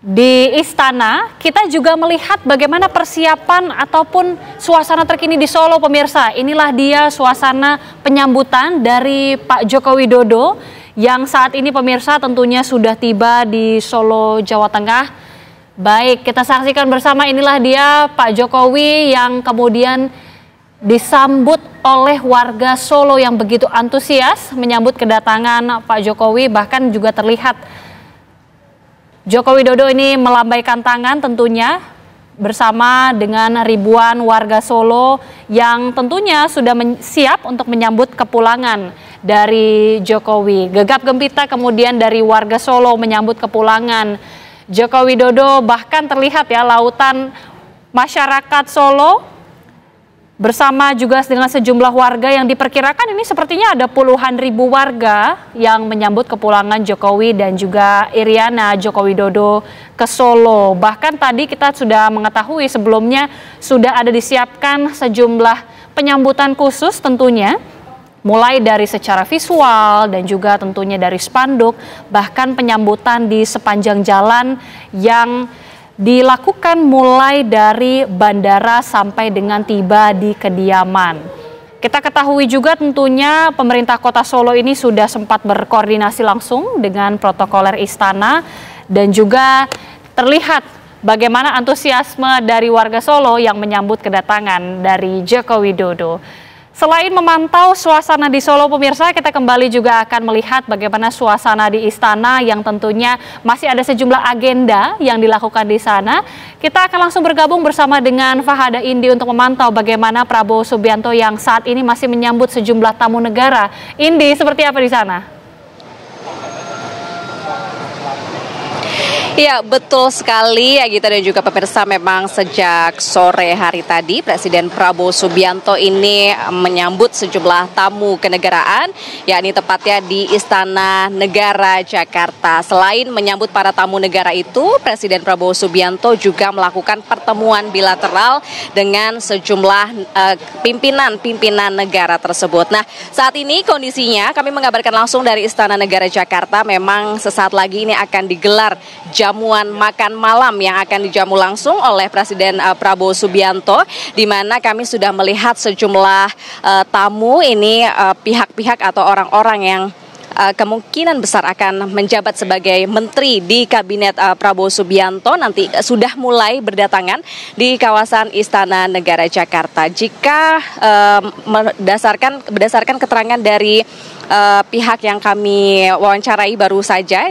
di Istana, kita juga melihat bagaimana persiapan ataupun suasana terkini di Solo pemirsa. Inilah dia suasana penyambutan dari Pak Joko Widodo yang saat ini pemirsa tentunya sudah tiba di Solo, Jawa Tengah. Baik, kita saksikan bersama, inilah dia Pak Jokowi yang kemudian disambut oleh warga Solo yang begitu antusias menyambut kedatangan Pak Jokowi. Bahkan juga terlihat Joko Widodo ini melambaikan tangan tentunya bersama dengan ribuan warga Solo yang tentunya sudah siap untuk menyambut kepulangan dari Jokowi. Gegap gempita kemudian dari warga Solo menyambut kepulangan Joko Widodo, bahkan terlihat ya lautan masyarakat Solo bersama juga dengan sejumlah warga yang diperkirakan ini sepertinya ada puluhan ribu warga yang menyambut kepulangan Jokowi dan juga Iriana Joko Widodo ke Solo. Bahkan tadi kita sudah mengetahui sebelumnya sudah ada disiapkan sejumlah penyambutan khusus tentunya, mulai dari secara visual dan juga tentunya dari spanduk, bahkan penyambutan di sepanjang jalan yang dilakukan mulai dari bandara sampai dengan tiba di kediaman. Kita ketahui juga tentunya pemerintah kota Solo ini sudah sempat berkoordinasi langsung dengan protokoler istana dan juga terlihat bagaimana antusiasme dari warga Solo yang menyambut kedatangan dari Joko Widodo. Selain memantau suasana di Solo pemirsa, kita kembali juga akan melihat bagaimana suasana di istana yang tentunya masih ada sejumlah agenda yang dilakukan di sana. Kita akan langsung bergabung bersama dengan Fahada Indi untuk memantau bagaimana Prabowo Subianto yang saat ini masih menyambut sejumlah tamu negara. Indi, seperti apa di sana? Ya, betul sekali Agita dan juga pemirsa, memang sejak sore hari tadi Presiden Prabowo Subianto ini menyambut sejumlah tamu kenegaraan, yakni tepatnya di Istana Negara Jakarta. Selain menyambut para tamu negara itu, Presiden Prabowo Subianto juga melakukan pertemuan bilateral dengan sejumlah pimpinan negara tersebut. Nah, saat ini kondisinya kami mengabarkan langsung dari Istana Negara Jakarta, memang sesaat lagi ini akan digelar jamuan makan malam yang akan dijamu langsung oleh Presiden Prabowo Subianto, di mana kami sudah melihat sejumlah tamu ini, pihak-pihak atau orang-orang yang kemungkinan besar akan menjabat sebagai menteri di kabinet Prabowo Subianto nanti sudah mulai berdatangan di kawasan Istana Negara Jakarta. Jika berdasarkan keterangan dari pihak yang kami wawancarai baru saja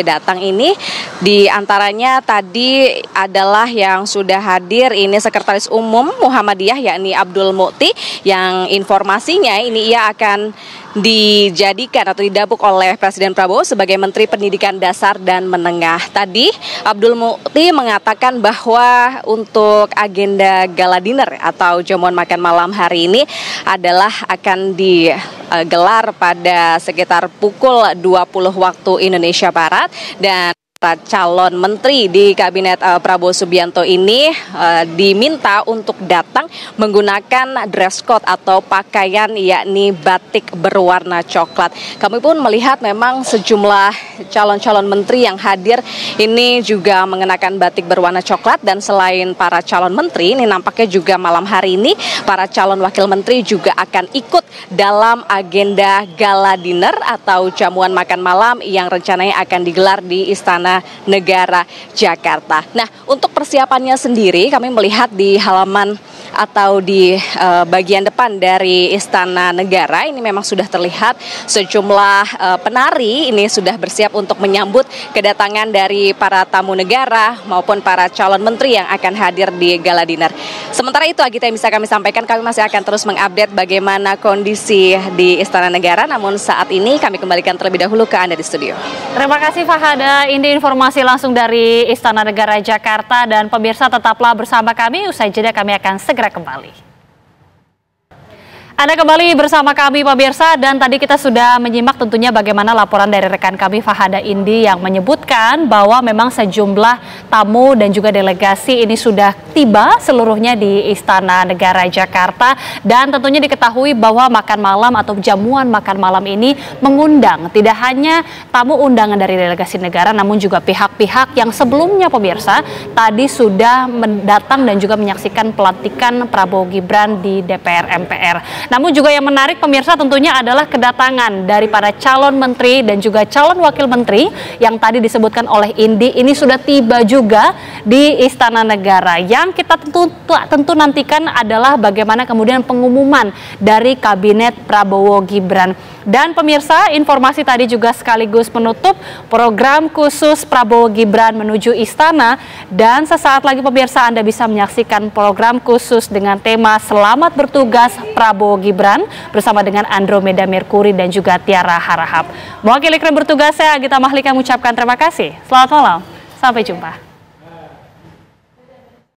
datang ini, di antaranya tadi adalah yang sudah hadir ini Sekretaris Umum Muhammadiyah yakni Abdul Mukti, yang informasinya ini ia akan dijadikan atau didapuk oleh Presiden Prabowo sebagai Menteri Pendidikan Dasar dan Menengah. Tadi Abdul Mukti mengatakan bahwa untuk agenda gala dinner atau jamuan makan malam hari ini adalah akan digelar pada sekitar pukul 20 waktu Indonesia Barat, dan calon menteri di kabinet Prabowo Subianto ini diminta untuk datang menggunakan dress code atau pakaian yakni batik berwarna coklat. Kami pun melihat memang sejumlah calon-calon menteri yang hadir ini juga mengenakan batik berwarna coklat, dan selain para calon menteri ini nampaknya juga malam hari ini para calon wakil menteri juga akan ikut dalam agenda gala dinner atau jamuan makan malam yang rencananya akan digelar di Istana Negara Jakarta. Nah, untuk persiapannya sendiri kami melihat di halaman atau di bagian depan dari Istana Negara ini memang sudah terlihat sejumlah penari ini sudah bersiap untuk menyambut kedatangan dari para tamu negara maupun para calon menteri yang akan hadir di gala dinner. Sementara itu Agita yang bisa kami sampaikan, kami masih akan terus mengupdate bagaimana kondisi di Istana Negara, namun saat ini kami kembalikan terlebih dahulu ke Anda di studio. Terima kasih Fahada, ini informasi langsung dari Istana Negara Jakarta, dan pemirsa tetaplah bersama kami, usai jeda kami akan segera kembali. Anda kembali bersama kami pemirsa, dan tadi kita sudah menyimak tentunya bagaimana laporan dari rekan kami Fahada Indi yang menyebutkan bahwa memang sejumlah tamu dan juga delegasi ini sudah tiba seluruhnya di Istana Negara Jakarta, dan tentunya diketahui bahwa makan malam atau jamuan makan malam ini mengundang tidak hanya tamu undangan dari delegasi negara, namun juga pihak-pihak yang sebelumnya pemirsa tadi sudah datang dan juga menyaksikan pelantikan Prabowo Gibran di DPR MPR. Namun juga yang menarik pemirsa tentunya adalah kedatangan dari para calon menteri dan juga calon wakil menteri yang tadi disebutkan oleh Indi ini sudah tiba juga di Istana Negara. Yang kita tentu nantikan adalah bagaimana kemudian pengumuman dari kabinet Prabowo Gibran. Dan pemirsa, informasi tadi juga sekaligus menutup program khusus Prabowo Gibran menuju Istana, dan sesaat lagi pemirsa Anda bisa menyaksikan program khusus dengan tema Selamat Bertugas Prabowo Gibran bersama dengan Andromeda Mercury dan juga Tiara Harahap. Mewakili kru bertugas saya Agita Mahlika mengucapkan terima kasih. Selamat malam, sampai jumpa.